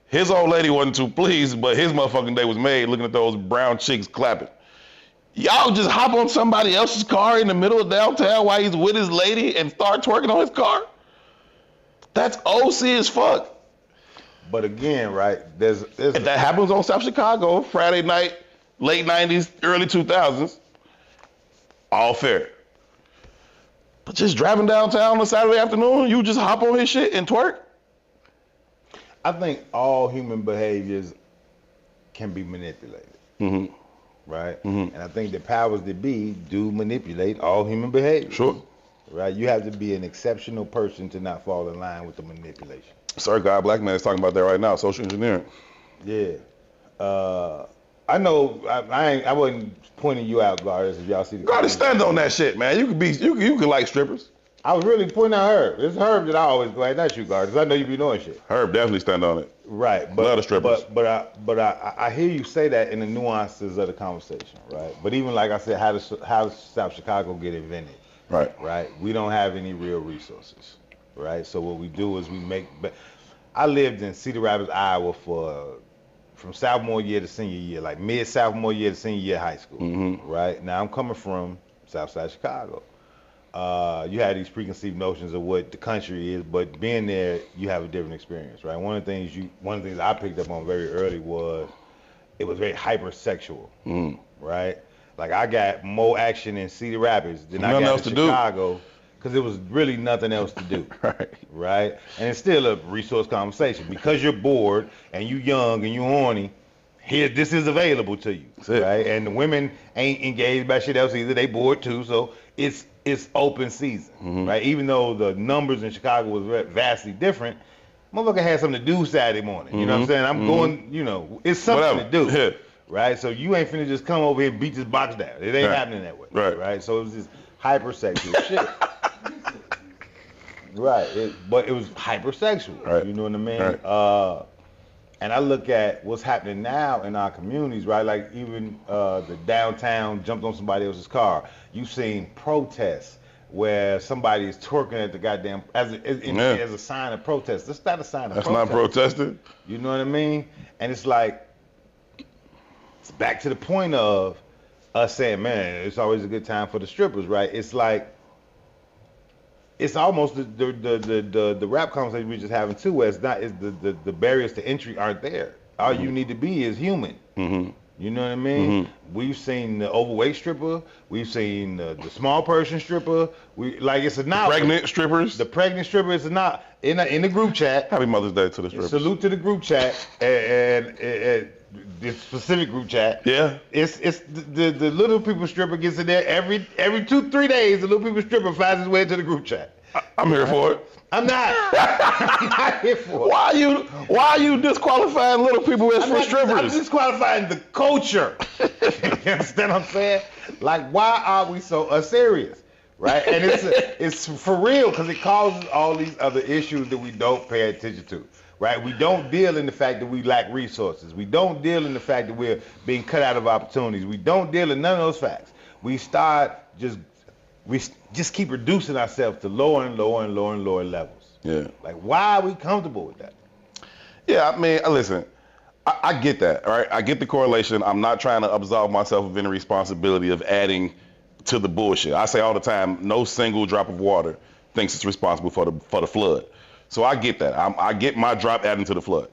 His old lady wasn't too pleased, but his motherfucking day was made looking at those brown chicks clapping. Y'all just hop on somebody else's car in the middle of downtown while he's with his lady and start twerking on his car? That's OC as fuck. But again, right, there's if that happens on South Chicago, Friday night, late 90s, early 2000s, all fair. But just driving downtown on a Saturday afternoon, you just hop on his shit and twerk? I think all human behaviors can be manipulated. Mm-hmm. Right? Mm-hmm. And I think the powers that be do manipulate all human behavior. Sure. Right? You have to be an exceptional person to not fall in line with the manipulation. Sir, God Black Man is talking about that right now, social engineering. Yeah. I know I wasn't pointing you out, guards, if y'all see the Gotta stand on that shit, man. You could like strippers. I was really pointing out Herb. It's Herb that I always go at, not you, guards, because I know you be doing shit. Herb definitely stand on it. Right. But love the strippers. But I hear you say that in the nuances of the conversation, right? But even like I said, how does South Chicago get invented? Right. Right. We don't have any real resources. Right. So what we do is I lived in Cedar Rapids, Iowa from sophomore year to senior year, like mid sophomore year to senior year high school. Mm-hmm. Right. Now I'm coming from Southside Chicago. You had these preconceived notions of what the country is, but being there, you have a different experience, right? One of the things I picked up on very early was it was very hypersexual, right? Like I got more action in Cedar Rapids than I got in Chicago because there was really nothing else to do, right? And it's still a resource conversation because you're bored and you young and you horny. Here, this is available to you, right? And the women ain't engaged by shit else either. They bored too, so it's open season, right? Even though the numbers in Chicago was vastly different, motherfucker had something to do Saturday morning. You know what I'm saying? I'm going, it's something to do, right? So you ain't finna just come over here and beat this box down. It ain't happening that way, right? So it was this hypersexual shit. Right, but it was hypersexual, you know what I mean? Right. And I look at what's happening now in our communities, right? Like even the downtown jumped on somebody else's car. You've seen protests where somebody is twerking at the goddamn as a sign of protest. That's not a sign of protest. That's not protesting. You know what I mean? And it's like it's back to the point of us saying, man, it's always a good time for the strippers, right? It's like it's almost the rap conversation we just having too, where the barriers to entry aren't there. All you need to be is human. You know what I mean? We've seen the overweight stripper. We've seen the small person stripper. It's a now. Pregnant strippers. The pregnant stripper is not in the group chat. Happy Mother's Day to the strippers. Salute to the group chat and the specific group chat. Yeah. It's the little people stripper gets in there every 2-3 days. The little people stripper finds his way into the group chat. I'm here for it. I'm not. I'm not here for it. Why are you disqualifying little people as for strippers? I'm disqualifying the culture. You understand what I'm saying? Like, why are we so serious? Right? And it's for real because it causes all these other issues that we don't pay attention to. Right? We don't deal in the fact that we lack resources. We don't deal in the fact that we're being cut out of opportunities. We don't deal in none of those facts. We just keep reducing ourselves to lower and lower and lower and lower levels. Yeah. Like, why are we comfortable with that? Yeah, I mean, listen, I get that, all right? I get the correlation. I'm not trying to absolve myself of any responsibility of adding to the bullshit. I say all the time, no single drop of water thinks it's responsible for the flood. So I get that. I get my drop adding to the flood.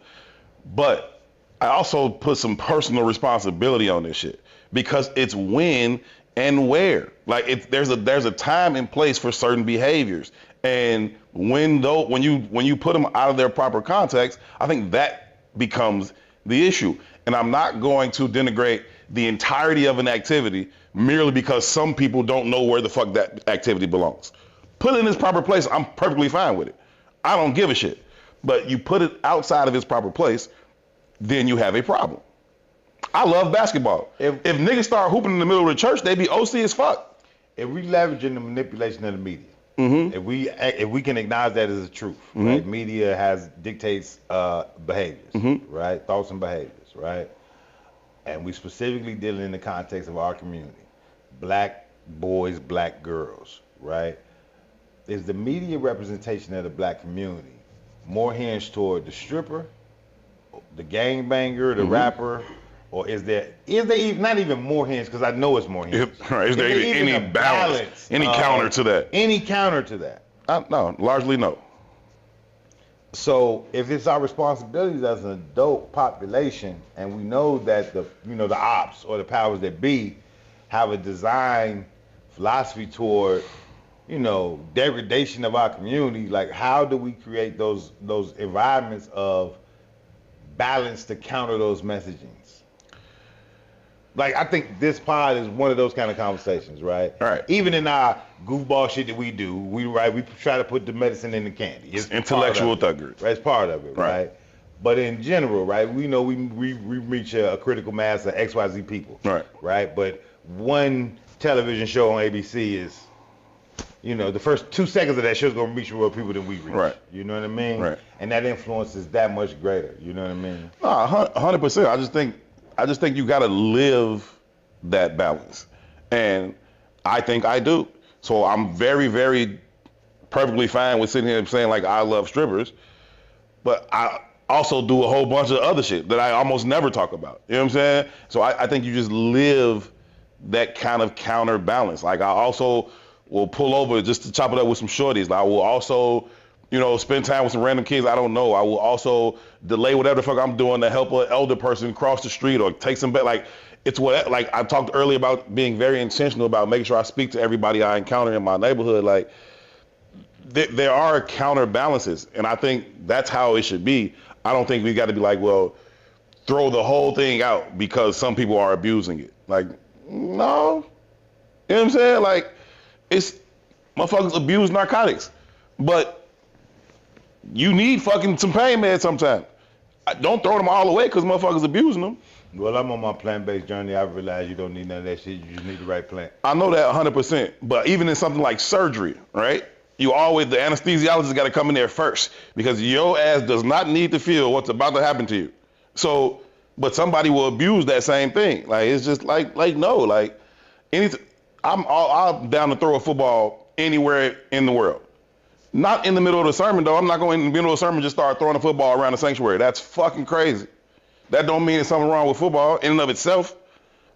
But I also put some personal responsibility on this shit because it's when and where. Like there's a time and place for certain behaviors. And when you put them out of their proper context, I think that becomes the issue. And I'm not going to denigrate the entirety of an activity merely because some people don't know where the fuck that activity belongs. Put it in its proper place, I'm perfectly fine with it. I don't give a shit. But you put it outside of its proper place, then you have a problem. I love basketball. If niggas start hooping in the middle of the church, they be OC as fuck. If we leveraging the manipulation of the media, mm-hmm. if we can acknowledge that as a truth, mm-hmm. right? Media dictates behaviors, mm-hmm. right? Thoughts and behaviors, right? And we specifically dealing in the context of our community, black boys, black girls, right? Is the media representation of the black community more hinged toward the stripper, the gangbanger, the mm-hmm. rapper, or is there even not even more hinged? Because I know it's more hinged. Is there any balance, any counter to that? Any counter to that? No, largely no. So if it's our responsibilities as an adult population, and we know that the ops or the powers that be have a design philosophy toward degradation of our community, like how do we create those environments of balance to counter those messagings? Like I think this pod is one of those kind of conversations, right? All right. Even in our goofball shit that we do, we try to put the medicine in the candy. It's intellectual thuggery. Right, it's part of it, right? But in general, right, we know we reach a critical mass of XYZ people, right? But one television show on ABC is, the first 2 seconds of that show is going to reach more people than we reach. Right. You know what I mean? Right. And that influence is that much greater. You know what I mean? 100%. I just think you got to live that balance. And I think I do. So I'm very, very perfectly fine with sitting here saying like I love strippers, but I also do a whole bunch of other shit that I almost never talk about. You know what I'm saying? So I think you just live that kind of counterbalance. Like I also will pull over just to chop it up with some shorties. Like I will also, spend time with some random kids I don't know. I will also delay whatever the fuck I'm doing to help an elder person cross the street or take some back. Like it's like I talked earlier about being very intentional about making sure I speak to everybody I encounter in my neighborhood. Like there are counterbalances, and I think that's how it should be. I don't think we got to be like, well, throw the whole thing out because some people are abusing it. Like, no. You know what I'm saying? Like, it's motherfuckers abuse narcotics, but you need fucking some pain meds sometimes. Don't throw them all away because motherfuckers abusing them. Well, I'm on my plant-based journey. I realize you don't need none of that shit. You just need the right plant. I know that 100%, but even in something like surgery, right? The anesthesiologist got to come in there first because your ass does not need to feel what's about to happen to you. So, but somebody will abuse that same thing. Like, it's just like no, like I'm down to throw a football anywhere in the world. Not in the middle of the sermon, though. I'm not going in the middle of the sermon and just start throwing a football around the sanctuary. That's fucking crazy. That don't mean there's something wrong with football in and of itself.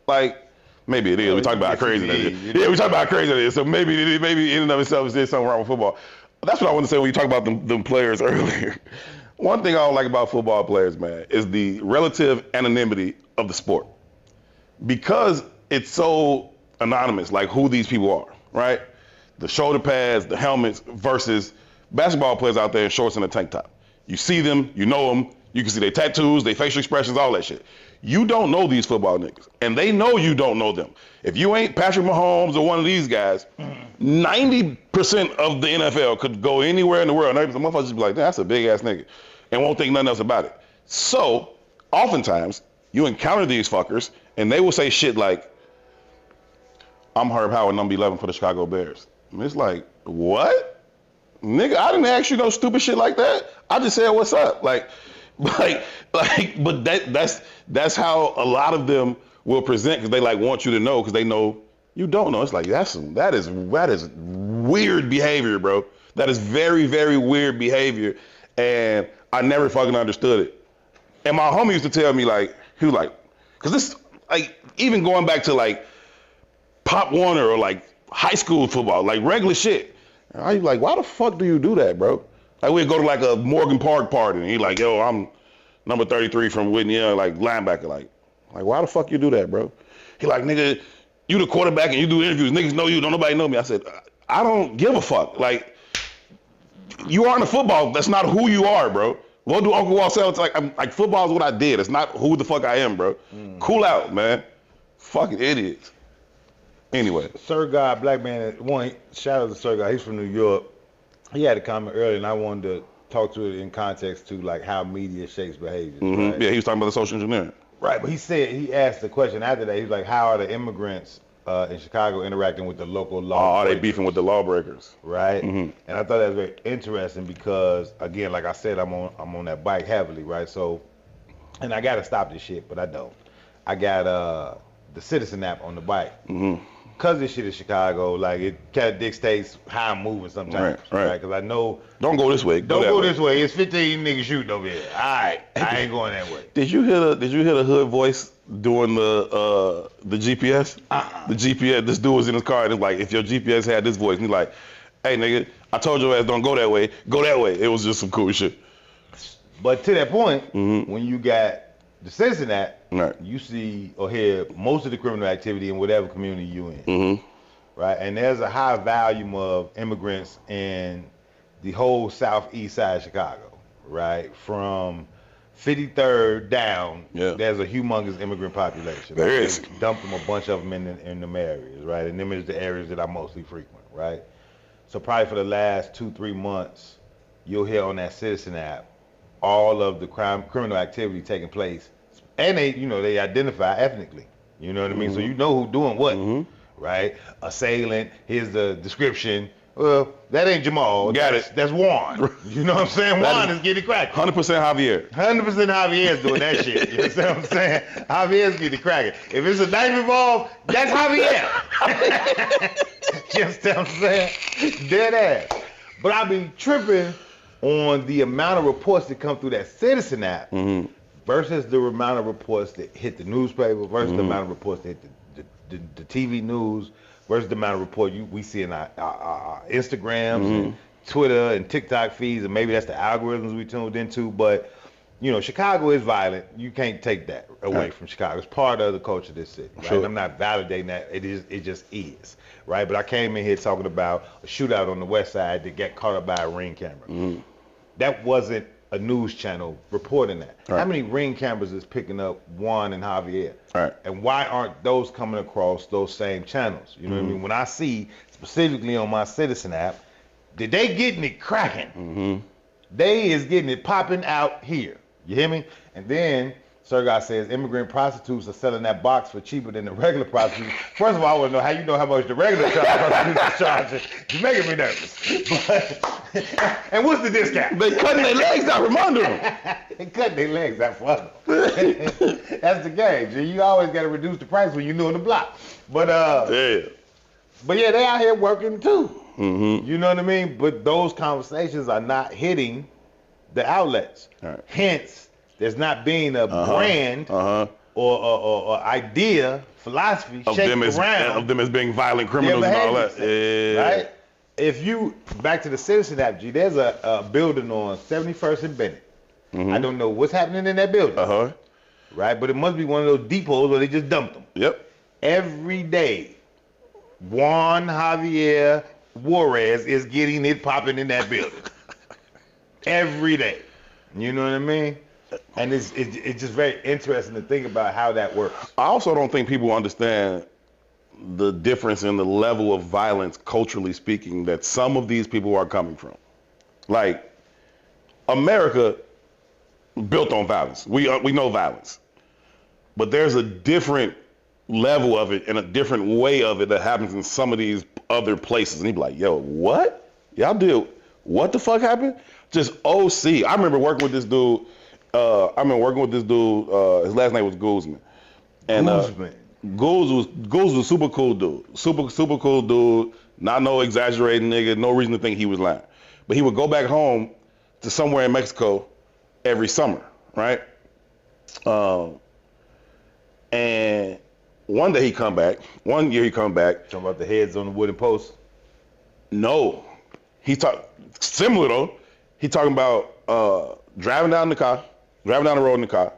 Like, maybe it is. We talk about how crazy that is. Yeah, we talk about how crazy it is. So maybe in and of itself there's something wrong with football. That's what I want to say when you talk about them players earlier. One thing I don't like about football players, man, is the relative anonymity of the sport. Because it's so anonymous, like who these people are, right? The shoulder pads, the helmets, versus basketball players out there in shorts and a tank top. You see them, you know them, you can see their tattoos, their facial expressions, all that shit. You don't know these football niggas, and they know you don't know them. If you ain't Patrick Mahomes or one of these guys, 90% of the NFL could go anywhere in the world, and the motherfuckers just be like, that's a big-ass nigga, and won't think nothing else about it. So, oftentimes, you encounter these fuckers, and they will say shit like, I'm Herb Howard, number 11 for the Chicago Bears. And it's like, what? Nigga, I didn't ask you no stupid shit like that. I just said, what's up? But that's how a lot of them will present because they want you to know because they know you don't know. It's like, that is weird behavior, bro. That is very, very weird behavior. And I never fucking understood it. And my homie used to tell me, like, he was like, because this, like, even going back to, like, Pop Warner or, like, high school football, like, regular shit. And I was like, why the fuck do you do that, bro? Like, we'd go to, like, a Morgan Park party, and he like, yo, I'm number 33 from Whitney, like, linebacker. Like, why the fuck you do that, bro? He like, nigga, you the quarterback and you do interviews. Niggas know you, don't nobody know me. I said, I don't give a fuck. Like, you aren't a football. That's not who you are, bro. What do Uncle Walt say? It's like football is what I did. It's not who the fuck I am, bro. Cool out, man. Fucking idiots. Anyway. Sir God, black man, one, shout out to Sir God. He's from New York. He had a comment earlier, and I wanted to talk to it in context to, like, how media shapes behavior. Right? Yeah, he was talking about the social engineering. Right, but he asked the question after that. He was like, how are the immigrants in Chicago interacting with the local law? Are they beefing with the lawbreakers? Right, and I thought that was very interesting because, again, like I said, I'm on that bike heavily, right? So, and I gotta stop this shit, but I don't. I got the Citizen app on the bike. Cause this shit is Chicago, like it kind of dictates how I'm moving sometimes, right? Because I know don't go this way. Don't go this way. It's 15 niggas shooting over here. All right, I ain't going that way. Did you hear the hood voice during the GPS? The GPS. This dude was in his car and it's like, if your GPS had this voice, and he's like, hey nigga, I told your ass don't go that way. Go that way. It was just some cool shit. But to that point, when you got the Citizen app, you see or hear most of the criminal activity in whatever community you in, right? And there's a high volume of immigrants in the whole southeast side of Chicago, right? From 53rd down, there's a humongous immigrant population. There is. Dumped them a bunch of them in them areas, right? And them is the areas that I mostly frequent, right? So probably for the last 2-3 months, you'll hear on that Citizen app all of the criminal activity taking place, and they identify ethnically. You know what I mean? So you know who's doing what, right? Assailant. Here's the description. Well, that ain't Jamal. That's Juan. You know what I'm saying? Juan is getting cracking. 100% Javier. 100% Javier's doing that shit. You know what I'm saying? Javier's getting cracking. If it's a knife involved, that's Javier. You understand what I'm saying? Dead ass. But I be tripping on the amount of reports that come through that Citizen app versus the amount of reports that hit the newspaper versus the amount of reports that hit the TV news versus the amount of report we see in our Instagrams and Twitter and TikTok feeds, and maybe that's the algorithms we tuned into. But Chicago is violent. You can't take that away from Chicago. It's part of the culture of this city. Right? Sure. I'm not validating that. It just is. Right? But I came in here talking about a shootout on the west side that got caught up by a Ring camera. That wasn't a news channel reporting that. How many Ring cameras is picking up Juan and Javier? And why aren't those coming across those same channels? You know what I mean? When I see specifically on my Citizen app, that they getting it cracking. They is getting it popping out here. You hear me? And then Sergei says immigrant prostitutes are selling that box for cheaper than the regular prostitutes. First of all, I want to know how you know how much the regular prostitutes are charging. You're making me nervous. And what's the discount? They cutting their legs out from under them. They cutting their legs out from under them. That's the game. G. You always got to reduce the price when you're new on the block. But yeah, they out here working too. You know what I mean? But those conversations are not hitting the outlets. Hence, there's not being a brand or idea, philosophy shaped around of them as being violent criminals and all that. Right? If you back to the Citizen app, G, there's a building on 71st and Bennett. I don't know what's happening in that building. Right? But it must be one of those depots where they just dumped them. Yep. Every day, Juan Javier Juarez is getting it popping in that building. Every day. You know what I mean? And it's just very interesting to think about how that works. I also don't think people understand the difference in the level of violence, culturally speaking, that some of these people are coming from. Like, America built on violence. We know violence. But there's a different level of it and a different way of it that happens in some of these other places. And you'd be like, yo, what? Y'all did, what the fuck happened? Just OC. I remember working with this dude. His last name was Guzman. And Guz was a super cool dude. Super cool dude. Not no exaggerating nigga. No reason to think he was lying. But he would go back home to somewhere in Mexico every summer, right? And one day he come back. One year he come back. Talking about the heads on the wooden post. No, he similar though. He talking about driving down the road in the car.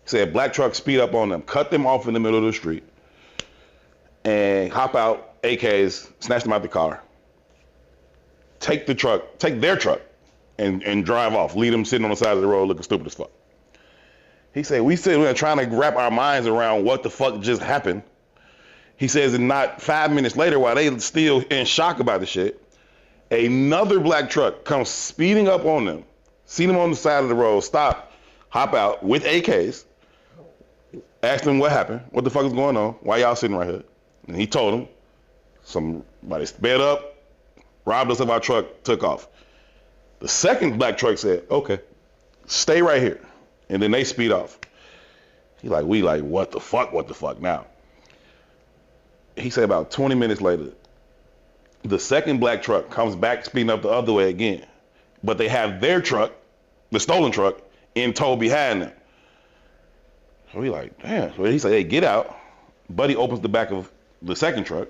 He said black truck speed up on them, cut them off in the middle of the street, and hop out, AKs, snatch them out the car, take their truck, and drive off, leave them sitting on the side of the road looking stupid as fuck. He said, we sitting there trying to wrap our minds around what the fuck just happened. He says, and not 5 minutes later, while they still in shock about the shit, another black truck comes speeding up on them, see them on the side of the road, stop, hop out with AKs, asked them what happened, what the fuck is going on, why y'all sitting right here? And he told them, somebody sped up, robbed us of our truck, took off. The second black truck said, okay, stay right here. And then they speed off. We like, what the fuck now? He said about 20 minutes later, the second black truck comes back speeding up the other way again. But they have their truck, the stolen truck, in tow behind them. So we like, damn. So he said, hey, get out. Buddy opens the back of the second truck,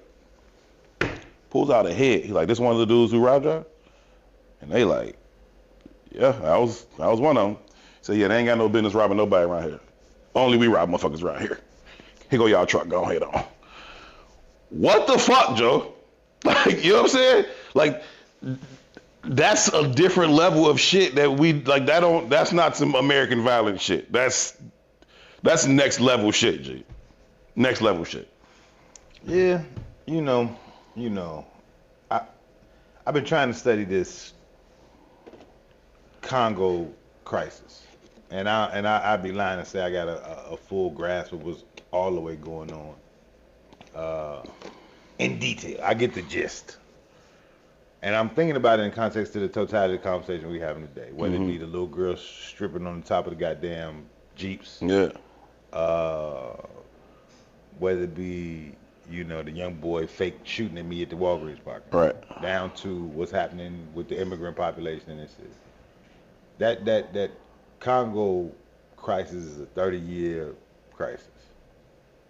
pulls out a head. He's like, this one of the dudes who robbed y'all? And they like, yeah, I was one of them. So yeah, they ain't got no business robbing nobody around here. Only we rob motherfuckers around here. Here go y'all truck, go ahead on. What the fuck, Joe? Like, you know what I'm saying? Like, that's a different level of shit that we, like, that's not some American violence shit. That's next level shit, G. Next level shit. Yeah, you know, I've been trying to study this Congo crisis. And I'd be lying to say I got a full grasp of what's all the way going on in detail. I get the gist. And I'm thinking about it in context to the totality of the conversation we're having today. Whether it be the little girl stripping on the top of the goddamn Jeeps. Yeah. Whether it be, the young boy fake shooting at me at the Walgreens parking. Right. Down to what's happening with the immigrant population in this city. That Congo crisis is a 30-year crisis.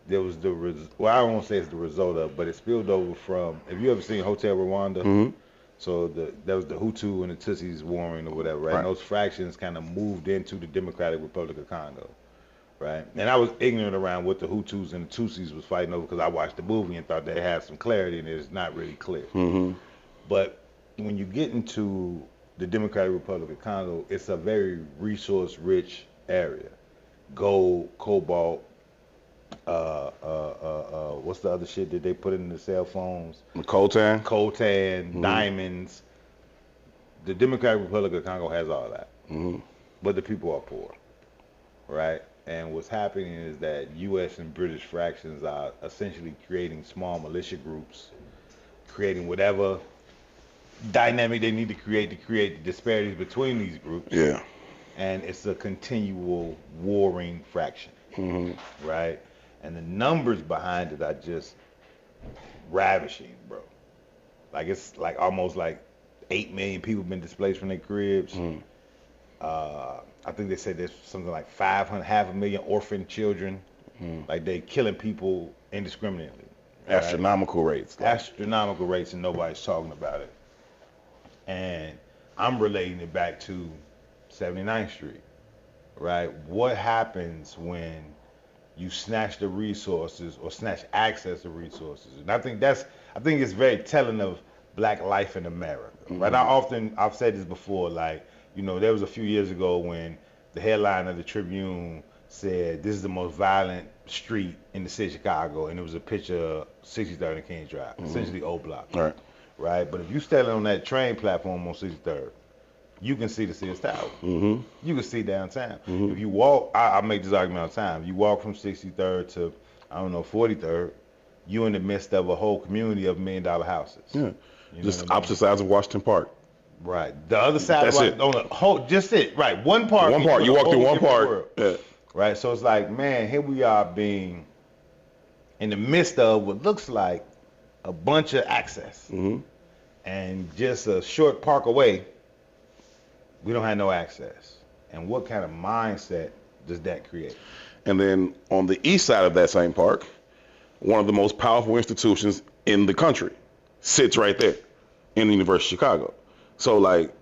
There was I don't want to say it's the result of, but it spilled over from, have you ever seen Hotel Rwanda? Mm-hmm. So that was the Hutu and the Tutsis warring or whatever, right? And those fractions kind of moved into the Democratic Republic of Congo, right? And I was ignorant around what the Hutus and the Tutsis was fighting over because I watched the movie and thought they had some clarity, and it's not really clear. Mm-hmm. But when you get into the Democratic Republic of Congo, it's a very resource-rich area. Gold, cobalt, what's the other shit that they put in the cell phones? Coltan, diamonds. The Democratic Republic of Congo has all that. Mm-hmm. But the people are poor, right? And what's happening is that U.S. and British fractions are essentially creating small militia groups, creating whatever dynamic they need to create the disparities between these groups. Yeah. And it's a continual warring fraction. Mm-hmm. Right? And the numbers behind it are just ravishing, bro. Like, it's like almost like 8 million people been displaced from their cribs. Mm-hmm. I think they said there's something like 500,000 orphan children. Mm-hmm. Like, they killing people indiscriminately. Astronomical rates. Astronomical rates, and nobody's talking about it. And I'm relating it back to 79th Street, right? What happens when you snatch the resources or snatch access to resources? And I think it's very telling of black life in America, right? I've said this before, like, there was a few years ago when the headline of the Tribune said, this is the most violent street in the city of Chicago, and it was a picture of 63rd and King Drive, essentially O Block. Right? But if you stand on that train platform on 63rd, you can see the Sears Tower. Mm-hmm. You can see downtown. Mm-hmm. If you walk, I make this argument all the time. If you walk from 63rd to, 43rd, you're in the midst of a whole community of $1 million houses. Yeah. Just opposite sides of Washington Park. Right. The other side of it. On the whole, just it. Right. One park. You walk through one park. Yeah. Right. So it's like, man, here we are being in the midst of what looks like a bunch of access. Mm-hmm. And just a short park away, we don't have no access. And what kind of mindset does that create? And then on the east side of that same park, one of the most powerful institutions in the country sits right there in the University of Chicago. So like,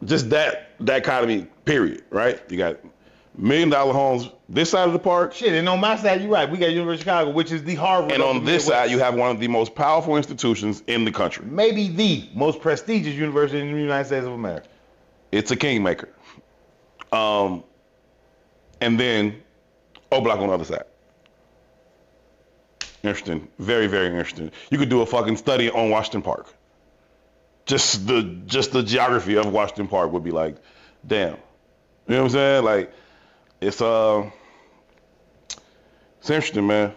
just that dichotomy, period, right? You got $1 million homes this side of the park. Shit, and on my side, you're right. We got University of Chicago, which is the Harvard. And on this side, you have one of the most powerful institutions in the country. Maybe the most prestigious university in the United States of America. It's a kingmaker. And then O-Block on the other side. Interesting. Very, very interesting. You could do a fucking study on Washington Park. Just the geography of Washington Park would be like, damn. You know what I'm saying? Like, it's interesting, man.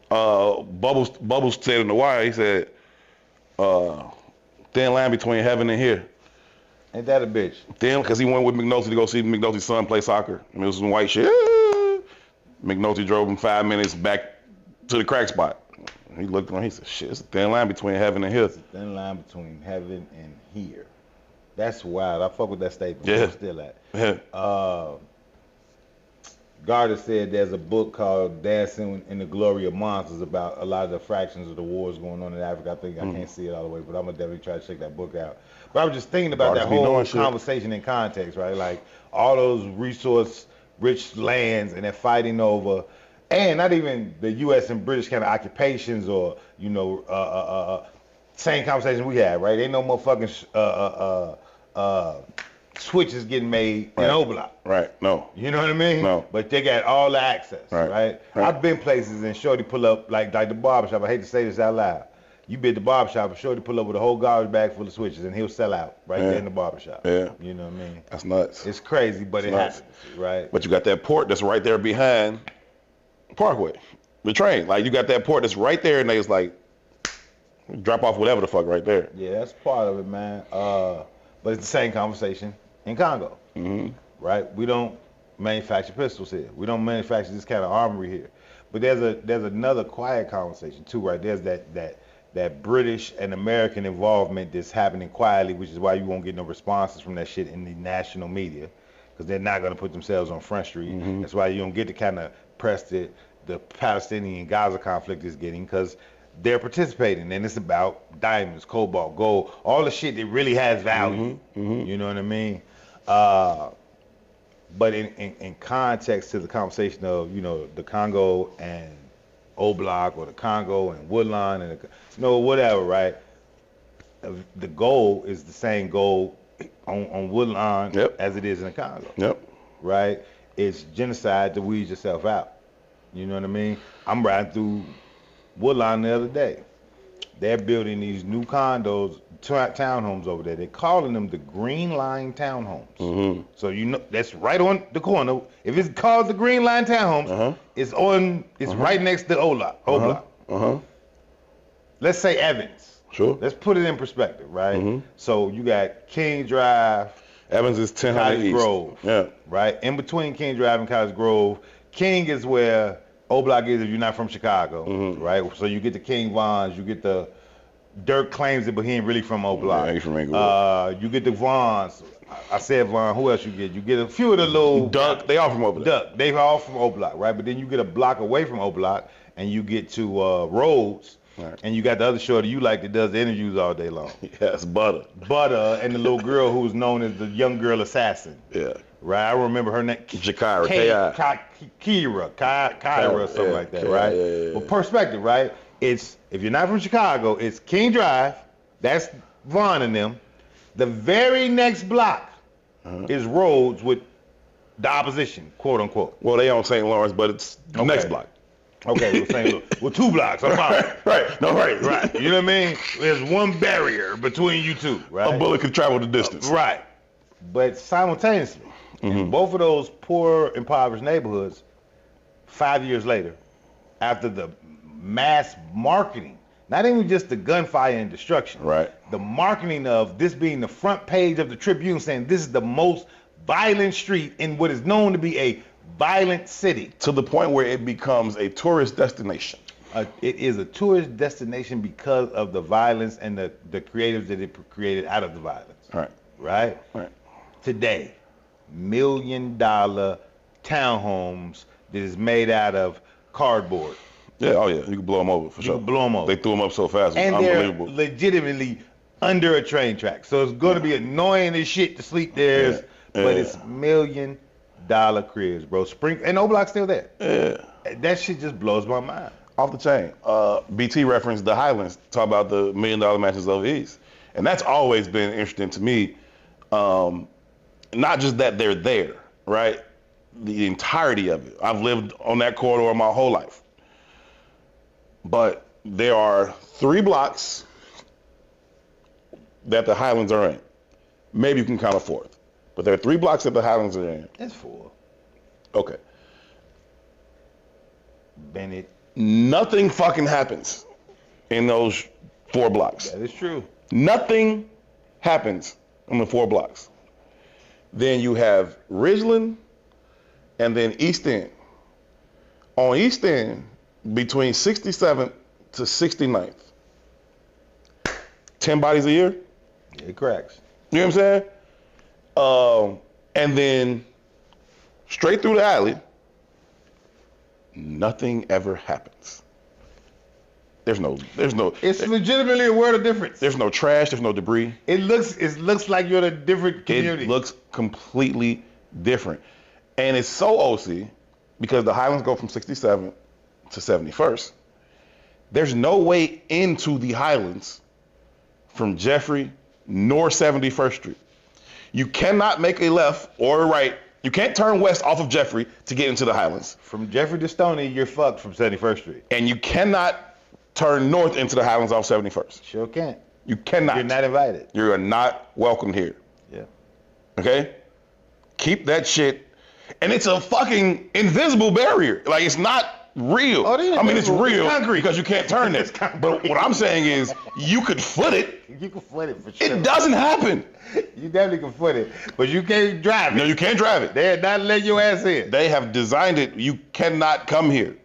Bubbles said in the wire, he said, thin line between heaven and here. Ain't that a bitch? Thin, because he went with McNulty to go see McNulty's son play soccer. I mean, it was some white shit. McNulty drove him 5 minutes back to the crack spot. He looked around, he said, shit, it's a thin line between heaven and here. It's a thin line between heaven and here. That's wild. I fuck with that statement. Yeah. I'm still at. Yeah. Gardner said there's a book called Dancing in the Glory of Monsters about a lot of the fractions of the wars going on in Africa. I think I can't see it all the way, but I'm going to definitely try to check that book out. But I was just thinking about that whole conversation in context, right? Like all those resource-rich lands and they're fighting over, and not even the U.S. and British kind of occupations or, you know, same conversation we had, right? Ain't no motherfucking switches getting made in O-Block. Right, no. You know what I mean? No. But they got all the access, right? I've been places and Shorty pull up, like the barbershop. I hate to say this out loud. You be at the barbershop and Shorty pull up with a whole garbage bag full of switches and he'll sell out right there in the barbershop. Yeah. You know what I mean? That's nuts. It's crazy, but it happens, right? But you got that port that's right there behind Parkway, the train. Like you got that port that's right there and they was like, drop off whatever the fuck right there. Yeah, that's part of it, man. But it's the same conversation in Congo, right? We don't manufacture pistols here. We don't manufacture this kind of armory here. But there's another quiet conversation too, right? There's that British and American involvement that's happening quietly, which is why you won't get no responses from that shit in the national media, because they're not going to put themselves on Front Street. That's why you don't get the kind of press that the Palestinian-Gaza conflict is getting, because they're participating, and it's about diamonds, cobalt, gold, all the shit that really has value. You know what I mean? But in context to the conversation of, you know, the Congo and O-Block, or the Congo and Woodlawn, and whatever, right? The goal is the same goal on Woodlawn as it is in the Congo. Right? It's genocide to weed yourself out. You know what I mean? I'm riding through Woodlawn the other day. They're building these new condos, townhomes over there. They're calling them the Green Line Townhomes. So you know that's right on the corner. If it's called the Green Line Townhomes, it's right next to O-Block. Let's say Evans. Sure. Let's put it in perspective, right? So you got King Drive. Evans is 1000 Cottage East. Grove. Yeah. Right? In between King Drive and Cottage Grove, King is where O-Block is if you're not from Chicago, right? So you get the King Vons, you get the Dirk claims it, but he ain't really from O-Block. Yeah, he's from Inglewood. You get the Vons. I said Von. Who else you get? You get a few of the little Duck. They all from O-Block. Duck. They all from O-Block, right? But then you get a block away from O-Block, and you get to Rhodes, and you got the other shorty you like that does the interviews all day long. Yes, Butter. Butter, and the little girl who's known as the young girl assassin. Yeah. Right, I remember her name. Jakira, Kyra, something like that, right? Yeah. But perspective, right? It's, if you're not from Chicago, it's King Drive. That's Vaughn and them. The very next block is Rhodes with the opposition, quote unquote. Well, they on St. Lawrence, but it's the next block. Okay, we're saying, well, 2 blocks. I'm fine. Right. No, right. You know what I mean? There's one barrier between you two, right? A bullet can travel the distance. Right. But simultaneously, in both of those poor, impoverished neighborhoods, 5 years later, after the mass marketing, not even just the gunfire and destruction, right? The marketing of this being the front page of the Tribune saying this is the most violent street in what is known to be a violent city. To the point where it becomes a tourist destination. It is a tourist destination because of the violence and the creatives that it created out of the violence. Right. Right? Today, $1 million townhomes that is made out of cardboard. Yeah, oh yeah, you can blow them over for sure. You can blow them over. They threw them up so fast, it was And unbelievable. they're legitimately under a train track. So it's going to be annoying as shit to sleep there, but it's $1 million cribs, bro. Spring and O-Block's still there. Yeah. That shit just blows my mind. Off the chain. BT referenced the Highlands, talk about the $1 million mansions over east. And that's always been interesting to me. Not just that they're there, right? The entirety of it. I've lived on that corridor my whole life. But there are 3 blocks that the Highlands are in. Maybe you can count a 4th. But there are 3 blocks that the Highlands are in. That's 4. Okay. Bennett. Nothing fucking happens in those 4 blocks. That is true. Nothing happens on the 4 blocks. Then you have Ridgeland and then East End. On East End, between 67th to 69th, 10 bodies a year. It cracks. You know what I'm saying? And then straight through the alley, nothing ever happens. There's no. It's legitimately a world of difference. There's no trash. There's no debris. It looks like you're in a different community. It looks completely different, and it's so OC because the Highlands go from 67th to 71st. There's no way into the Highlands from Jeffrey nor 71st Street. You cannot make a left or a right. You can't turn west off of Jeffrey to get into the Highlands. From Jeffrey to Stony, you're fucked from 71st Street. And you cannot turn north into the Highlands off 71st. Sure can't. You cannot. You're not invited. You are not welcome here. Yeah. Okay? Keep that shit. And it's a fucking invisible barrier. Like, it's not real. Oh, it is I mean, it's invisible. real It's concrete. because you can't turn it. But what I'm saying is, you could foot it. You can foot it for sure. It doesn't happen. You definitely can foot it, but you can't drive it. No, you can't drive it. They're not letting your ass in. They have designed it. You cannot come here.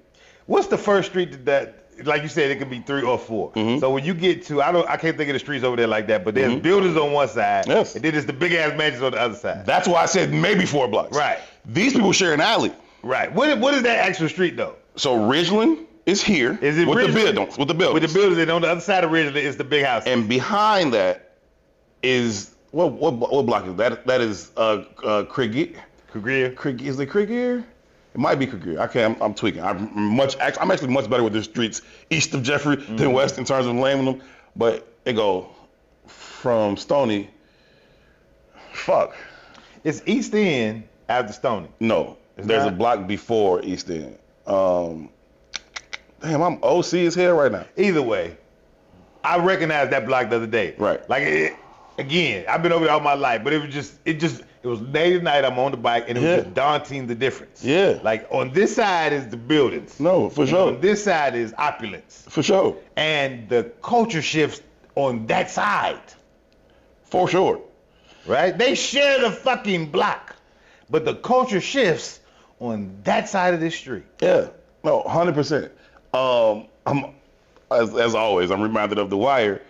What's the first street that like you said, it could be 3 or 4. Mm-hmm. So when you get to, I can't think of the streets over there like that, but there's buildings on one side, yes, and then there's the big ass mansions on the other side. That's why I said maybe 4 blocks. Right. These people share an alley. Right. What is that actual street though? So Ridgeland is here. Is it with Ridgeland? the buildings? With the buildings. With the buildings, and on the other side of Ridgeland is the big house. And behind that is what block is that? That is Craigier. Is it Craigier? It might be Craigier. I'm tweaking. I'm actually much better with the streets east of Jeffrey than west in terms of naming them. But it go from Stony. Fuck. It's East End after Stony. No, there's a block before East End. Damn, I'm OC as hell right now. Either way, I recognized that block the other day. Right. Like again, I've been over there all my life, but it was late at night. I'm on the bike, and it was just daunting the difference. Yeah. Like on this side is the buildings. No, for sure. On this side is opulence. For sure. And the culture shifts on that side. For sure. Right? They share the fucking block, but the culture shifts on that side of this street. Yeah. No, 100%. I'm as always, I'm reminded of The Wire.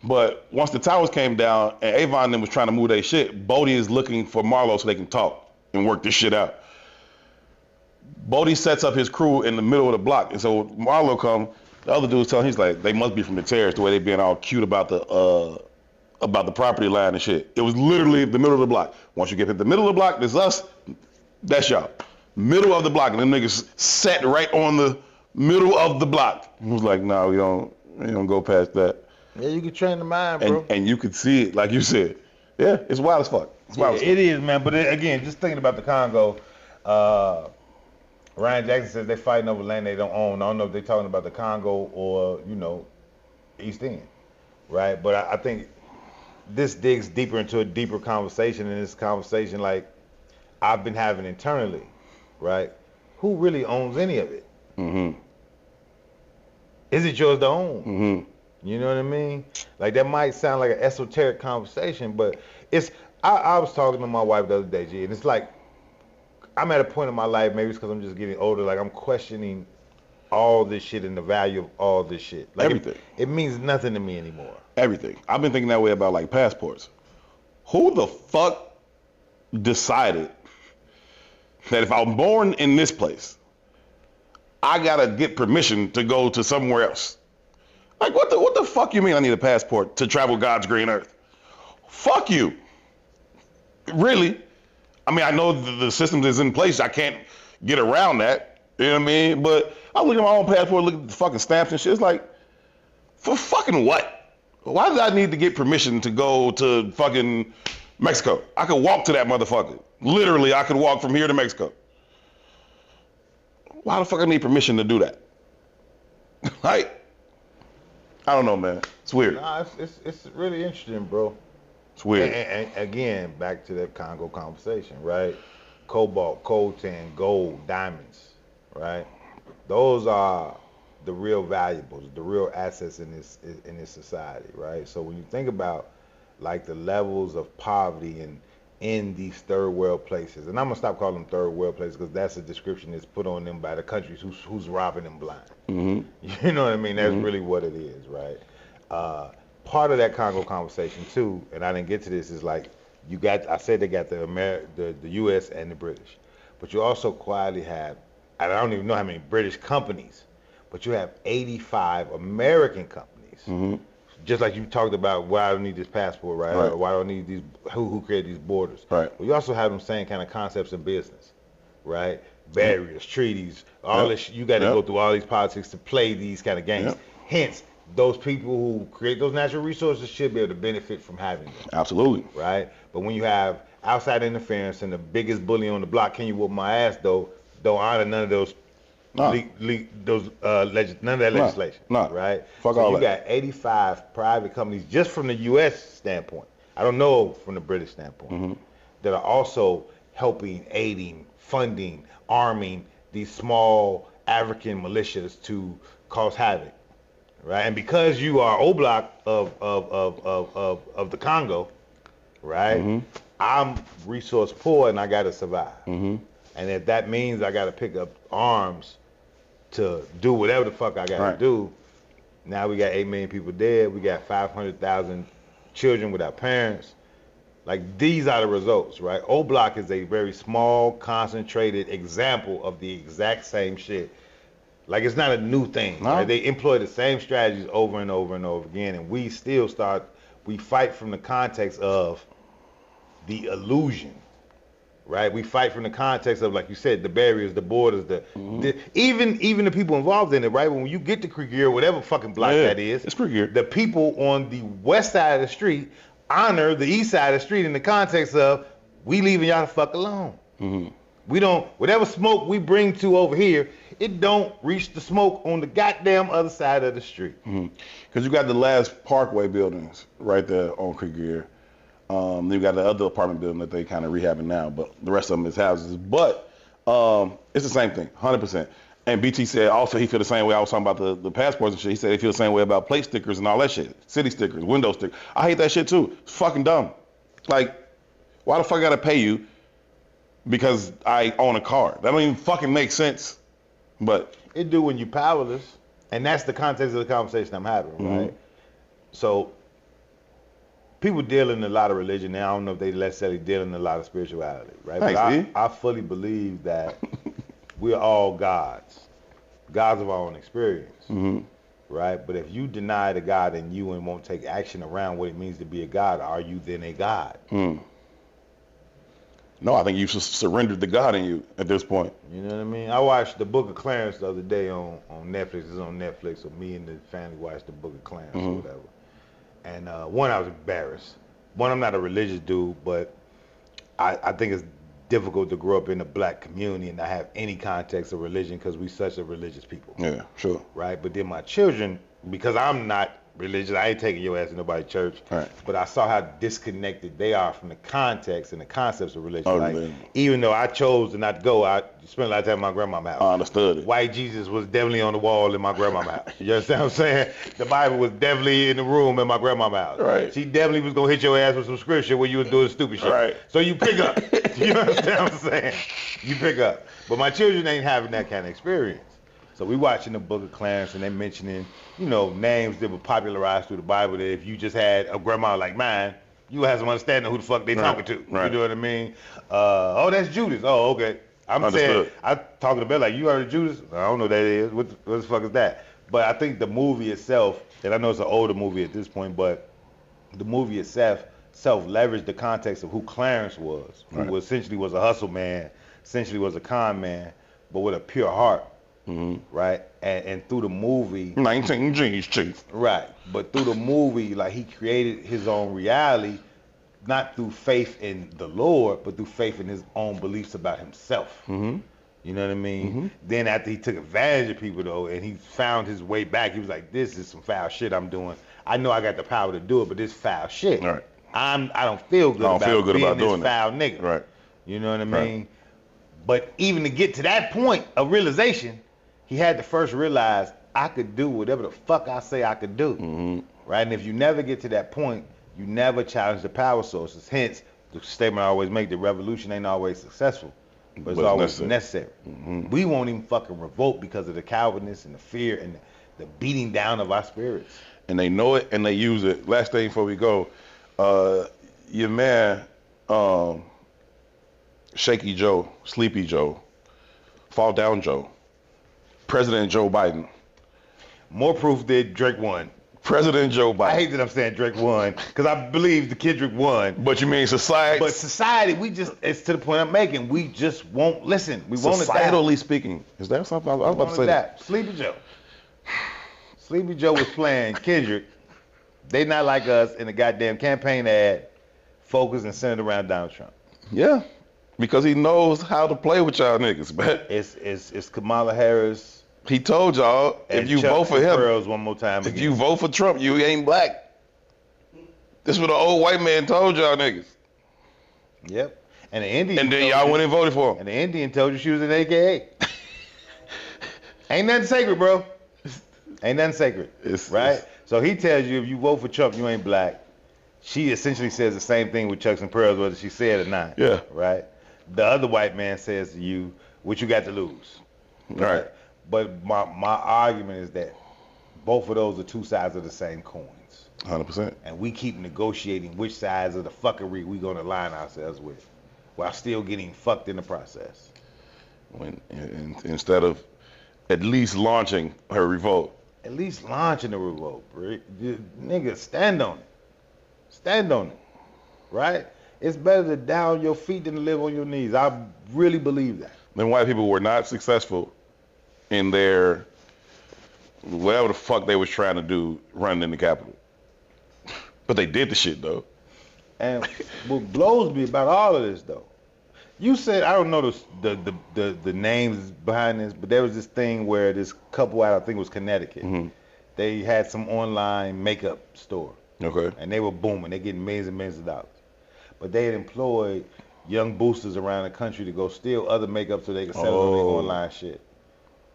But once the towers came down and Avon and them was trying to move their shit, Bodie is looking for Marlo so they can talk and work this shit out. Bodie sets up his crew in the middle of the block. And so Marlo come, the other dude's telling him, he's like, they must be from the terrace, the way they being all cute about the property line and shit. It was literally the middle of the block. Once you get to the middle of the block, there's us, that's y'all. Middle of the block, and them niggas sat right on the middle of the block. He was like, nah, we don't go past that. Yeah, you can train the mind, bro. And you could see it, like you said. Yeah, it's wild as fuck. It's wild as fuck. It is, man. But again, just thinking about the Congo, Ryan Jackson says they're fighting over land they don't own. I don't know if they're talking about the Congo or, East End, right? But I think this digs deeper into a deeper conversation, and this conversation, like, I've been having internally, right? Who really owns any of it? Mm-hmm. Is it yours to own? Mm-hmm. You know what I mean? Like, that might sound like an esoteric conversation, but I was talking to my wife the other day, G, and it's like, I'm at a point in my life, maybe it's because I'm just getting older, like I'm questioning all this shit and the value of all this shit. Like everything. It means nothing to me anymore. Everything. I've been thinking that way about, like, passports. Who the fuck decided that if I'm born in this place, I gotta get permission to go to somewhere else. Like, what the fuck you mean I need a passport to travel God's green earth? Fuck you. Really? I mean, I know the system is in place. I can't get around that. You know what I mean? But I look at my own passport, look at the fucking stamps and shit. It's like, for fucking what? Why did I need to get permission to go to fucking Mexico? I could walk to that motherfucker. Literally, I could walk from here to Mexico. Why the fuck I need permission to do that? Like, I don't know, man. It's weird. Nah, it's really interesting, bro. It's weird. And again, back to that Congo conversation, right? Cobalt, coltan, gold, diamonds, right? Those are the real valuables, the real assets in this society, right? So when you think about like the levels of poverty in these third world places, and I'm gonna stop calling them third world places because that's a description that's put on them by the countries who's robbing them blind. Mm-hmm. You know what I mean? That's really what it is, right? Part of that Congo conversation too, and I didn't get to this, is like I said they got the U.S. and the British, but you also quietly have, I don't even know how many British companies, but you have 85 American companies. Mm-hmm. Just like you talked about, why I don't need this passport, right? Or why I don't need these, who created these borders. Right. Well, you also have them same kind of concepts in business, right? Barriers, treaties, all this. You got to go through all these politics to play these kind of games. Hence, those people who create those natural resources should be able to benefit from having them. Absolutely. Right? But when you have outside interference and the biggest bully on the block, can you whoop my ass, though, don't honor none of those none of that legislation. No. Right? Fuck so all you that. got 85 private companies just from the U.S. standpoint. I don't know from the British standpoint, that are also helping, aiding, funding, arming these small African militias to cause havoc. Right? And because you are Oblak of the Congo, right? I'm resource poor and I gotta survive. And if that means I gotta pick up arms to do whatever the fuck I gotta do, now we got 8 million people dead, we got 500,000 children without parents. Like, these are the results, right? Oblak is a very small, concentrated example of the exact same shit. Like, it's not a new thing, right? They employ the same strategies over and over and over again, and we still we fight from the context of the illusion, right? We fight from the context of, like you said, the barriers, the borders, even the people involved in it, right? When you get to Krieger, whatever fucking block that is, it's Krieger. The people on the west side of the street honor the east side of the street in the context of, we leaving y'all the fuck alone. We don't, whatever smoke we bring to over here, it don't reach the smoke on the goddamn other side of the street. Because you got the last Parkway buildings right there on Krieger. Then you got the other apartment building that they kind of rehabbing now, but the rest of them is houses. But it's the same thing, 100%. And BT said also he feel the same way. I was talking about the passports and shit. He said he feel the same way about plate stickers and all that shit. City stickers, window stickers. I hate that shit too. It's fucking dumb. Like, why the fuck I gotta pay you because I own a car? That don't even fucking make sense. But it do when you're powerless, and that's the context of the conversation I'm having, right? So people deal in a lot of religion now. I don't know if they necessarily deal in a lot of spirituality, right? Thanks, but I fully believe that we're all gods of our own experience, right? But if you deny the God in you and won't take action around what it means to be a God, are you then a God? No, I think you've surrendered the God in you at this point. You know what I mean? I watched the Book of Clarence the other day on Netflix. It's on Netflix, so me and the family watched the Book of Clarence or whatever. And one, I was embarrassed. One, I'm not a religious dude, but I think it's difficult to grow up in a black community and not have any context of religion because we such a religious people. Yeah, sure. Right? But then my children, because I'm not religious, I ain't taking your ass to nobody's church. Right. But I saw how disconnected they are from the context and the concepts of religion. Oh, like, man. even though I chose to not go, I spent a lot of time at my grandma's house. I understood it. White Jesus was definitely on the wall in my grandma's house. You understand what I'm saying? The Bible was definitely in the room in my grandma's house. Right. She definitely was going to hit your ass with some scripture when you was doing stupid shit. Right. So you pick up. You understand what I'm saying? You pick up. But my children ain't having that kind of experience. So we watching the Book of Clarence and they mentioning, names that were popularized through the Bible that if you just had a grandma like mine, you would have some understanding of who the fuck they talking to. Right. You know what I mean? Oh, that's Judas. Oh, okay. I'm saying, I talking about like, you heard of Judas? I don't know what that is. What the fuck is that? But I think the movie itself, and I know it's an older movie at this point, but the movie itself leveraged the context of who Clarence was, who essentially was a hustle man, essentially was a con man, but with a pure heart, right? And through the movie, 19 G's, chief. Right, but through the movie, like he created his own reality, not through faith in the Lord, but through faith in his own beliefs about himself. You know what I mean? Then after he took advantage of people though, and he found his way back, he was like, "This is some foul shit I'm doing. I know I got the power to do it, but this foul shit. Right. I don't feel good about being this foul nigga. Right. You know what I mean? But even to get to that point of realization, he had to first realize I could do whatever the fuck I say I could do. Right? And if you never get to that point, you never challenge the power sources. Hence, the statement I always make, the revolution ain't always successful, but it's always necessary. We won't even fucking revolt because of the cowardness and the fear and the beating down of our spirits. And they know it and they use it. Last thing before we go, your man, Shaky Joe, Sleepy Joe, Fall Down Joe, President Joe Biden. More proof that Drake won. President Joe Biden. I hate that I'm saying Drake won, because I believe the Kendrick won. But you mean society? But society, it's to the point I'm making, we just won't listen. We won't adapt. Societally speaking. Is that something? I was about to say that. Sleepy Joe. Sleepy Joe was playing Kendrick. They not like us in a goddamn campaign ad, focused and centered around Donald Trump. Yeah, because he knows how to play with y'all niggas, man. It's Kamala Harris. He told y'all, if you vote for him, one more time if you vote for Trump, you ain't black. This is what an old white man told y'all niggas. Yep. And the Indian. And then y'all went and voted for him. And the Indian told you she was an AKA. Ain't nothing sacred, bro. Ain't nothing sacred, right? So he tells you if you vote for Trump, you ain't black. She essentially says the same thing with Chucks and Pearls, whether she said it or not. Yeah. Right? The other white man says to you, what you got to lose. Right. But my argument is that both of those are two sides of the same coins. 100%. And we keep negotiating which sides of the fuckery we going to align ourselves with while still getting fucked in the process. Instead of at least launching her revolt. At least launching the revolt, bro. Nigga, stand on it. Stand on it, right? It's better to down your feet than to live on your knees. I really believe that. Then white people were not successful in their, whatever the fuck they was trying to do running in the Capitol. But they did the shit, though. And what blows me about all of this, though, you said, I don't know the names behind this, but there was this thing where this couple out, I think it was Connecticut, they had some online makeup store. Okay. And they were booming. They getting millions and millions of dollars. But they had employed young boosters around the country to go steal other makeup so they could sell it on their online shit.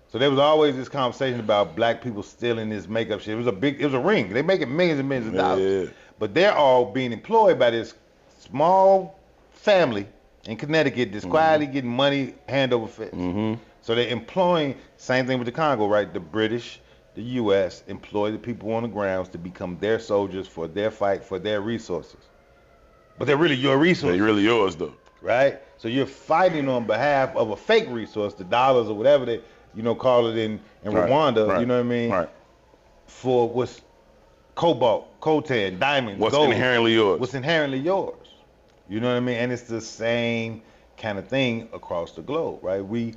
So there was always this conversation about black people stealing this makeup shit. It was a ring. They making millions and millions of dollars. Yeah. But they're all being employed by this small family in Connecticut that's quietly getting money hand over fist. So they're employing, same thing with the Congo, right? The British, the U.S. employ the people on the grounds to become their soldiers for their fight, for their resources. But they're really your resources. They're really yours, though. Right? So you're fighting on behalf of a fake resource, the dollars or whatever they, call it in Rwanda, you know what I mean? Right. For what's cobalt, coltan, diamonds, what's gold. Inherently yours. What's inherently yours. You know what I mean? And it's the same kind of thing across the globe, right? We,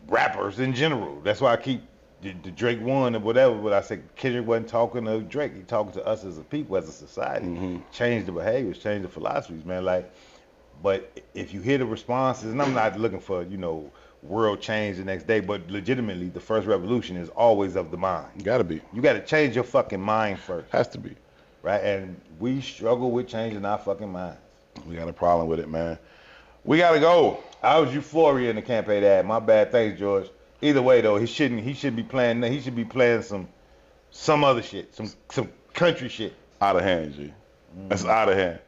rappers in general, that's why I keep, the Drake won or whatever, but I said Kendrick wasn't talking to Drake, he talking to us as a people, as a society. Change the behaviors, change the philosophies, man. Like, but if you hear the responses, and I'm not looking for, world change the next day, but legitimately the first revolution is always of the mind. Gotta be. You gotta change your fucking mind first. Has to be. Right? And we struggle with changing our fucking minds. We got a problem with it, man. We gotta go. I was euphoria in the campaign ad. My bad, thanks, George. Either way though, he shouldn't be playing some other shit, some country shit. Out of hand, G. That's out of hand.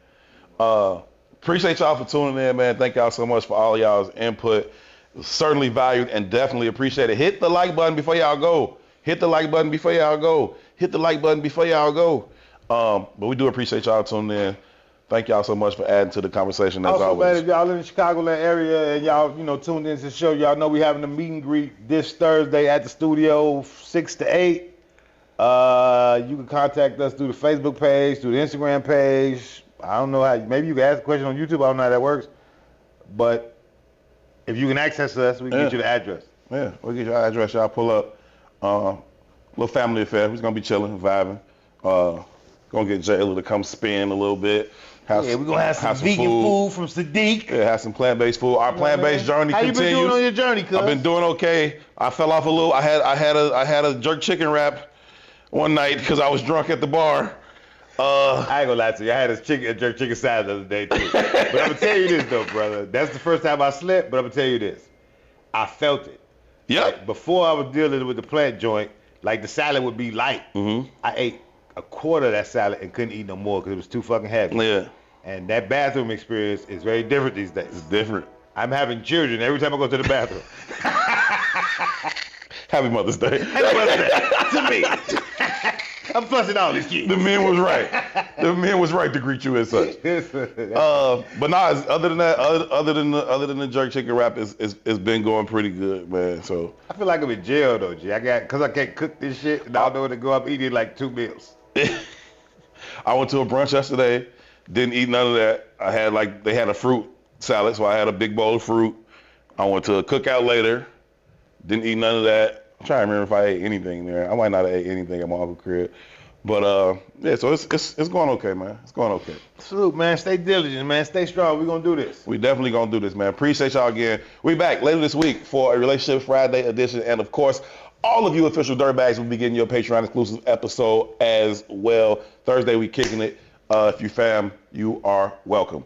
Appreciate y'all for tuning in, man. Thank y'all so much for all y'all's input. Certainly valued and definitely appreciated. Hit the like button before y'all go. Hit the like button before y'all go. Hit the like button before y'all go. But we do appreciate y'all tuning in. Thank y'all so much for adding to the conversation as also, always. man, if y'all in the Chicagoland area and y'all, tuned into the show, y'all know we having a meet and greet this Thursday at the studio, 6 to 8. You can contact us through the Facebook page, through the Instagram page. I don't know how, maybe you can ask a question on YouTube. I don't know how that works. But if you can access us, we can get you the address. Yeah, we'll get your address. Y'all pull up. Little family affair. We're going to be chilling, vibing. Going to get Jayla to come spin a little bit. We're going to have some vegan food from Sadiq. Yeah, have some plant-based food. Our plant-based journey continues. How you been doing on your journey, cuz? I've been doing okay. I fell off a little. I had a jerk chicken wrap one night because I was drunk at the bar. I ain't gonna lie to you. I had a jerk chicken salad the other day too. But I'm gonna tell you this though, brother. That's the first time I slept. But I'm gonna tell you this. I felt it. Yeah. Like, before I was dealing with the plant joint, like the salad would be light. Mm-hmm. I ate a quarter of that salad and couldn't eat no more because it was too fucking heavy. Yeah. And that bathroom experience is very different these days. It's different. I'm having children every time I go to the bathroom. Happy Mother's Day. Happy Mother's Day to me. I'm fussing all these kids. The man was right. The man was right to greet you as such. But nah, other than that, other than the jerk chicken wrap, it's been going pretty good, man. So I feel like I'm in jail though, G. Cause I can't cook this shit, and I don't know when to go up eating like 2 meals. I went to a brunch yesterday. Didn't eat none of that. They had a fruit salad, so I had a big bowl of fruit. I went to a cookout later. Didn't eat none of that. I'm trying to remember if I ate anything there. I might not have ate anything at my uncle's crib. But yeah, so it's going okay, man. It's going okay. Salute, man. Stay diligent, man. Stay strong. We're gonna do this. We definitely gonna do this, man. Appreciate y'all again. We back later this week for a Relationship Friday edition, and of course, all of you official dirtbags will be getting your Patreon exclusive episode as well. Thursday we kicking it. If you fam, you are welcome.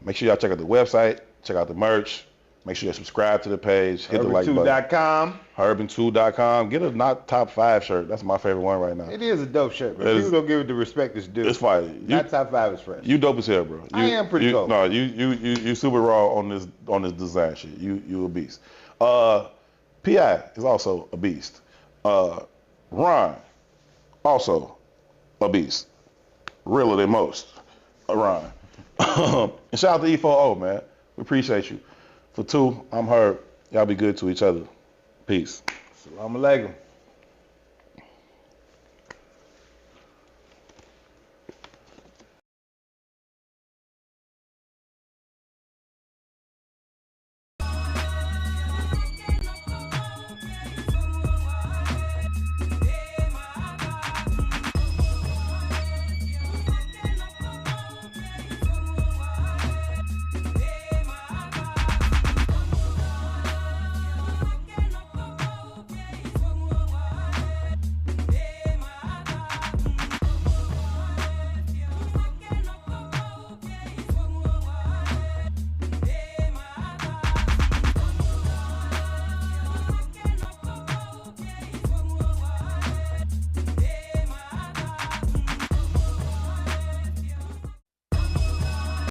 Make sure y'all check out the website, check out the merch. Make sure you subscribe to the page. Hit the like button. Urban2.com. Urban2.com. Get a Not Top 5 shirt. That's my favorite one right now. It is a dope shirt, but people don't give it the respect it's due. It's fine. Not Top 5 is fresh. You dope as hell, bro. I am pretty dope. No, you super raw on this design shit. You a beast. P.I. is also a beast. Ron, also a beast. Realer than most. Ron. And shout out to E4O, man. We appreciate you. For 2, I'm Herb. Y'all be good to each other. Peace. Assalamu alaikum.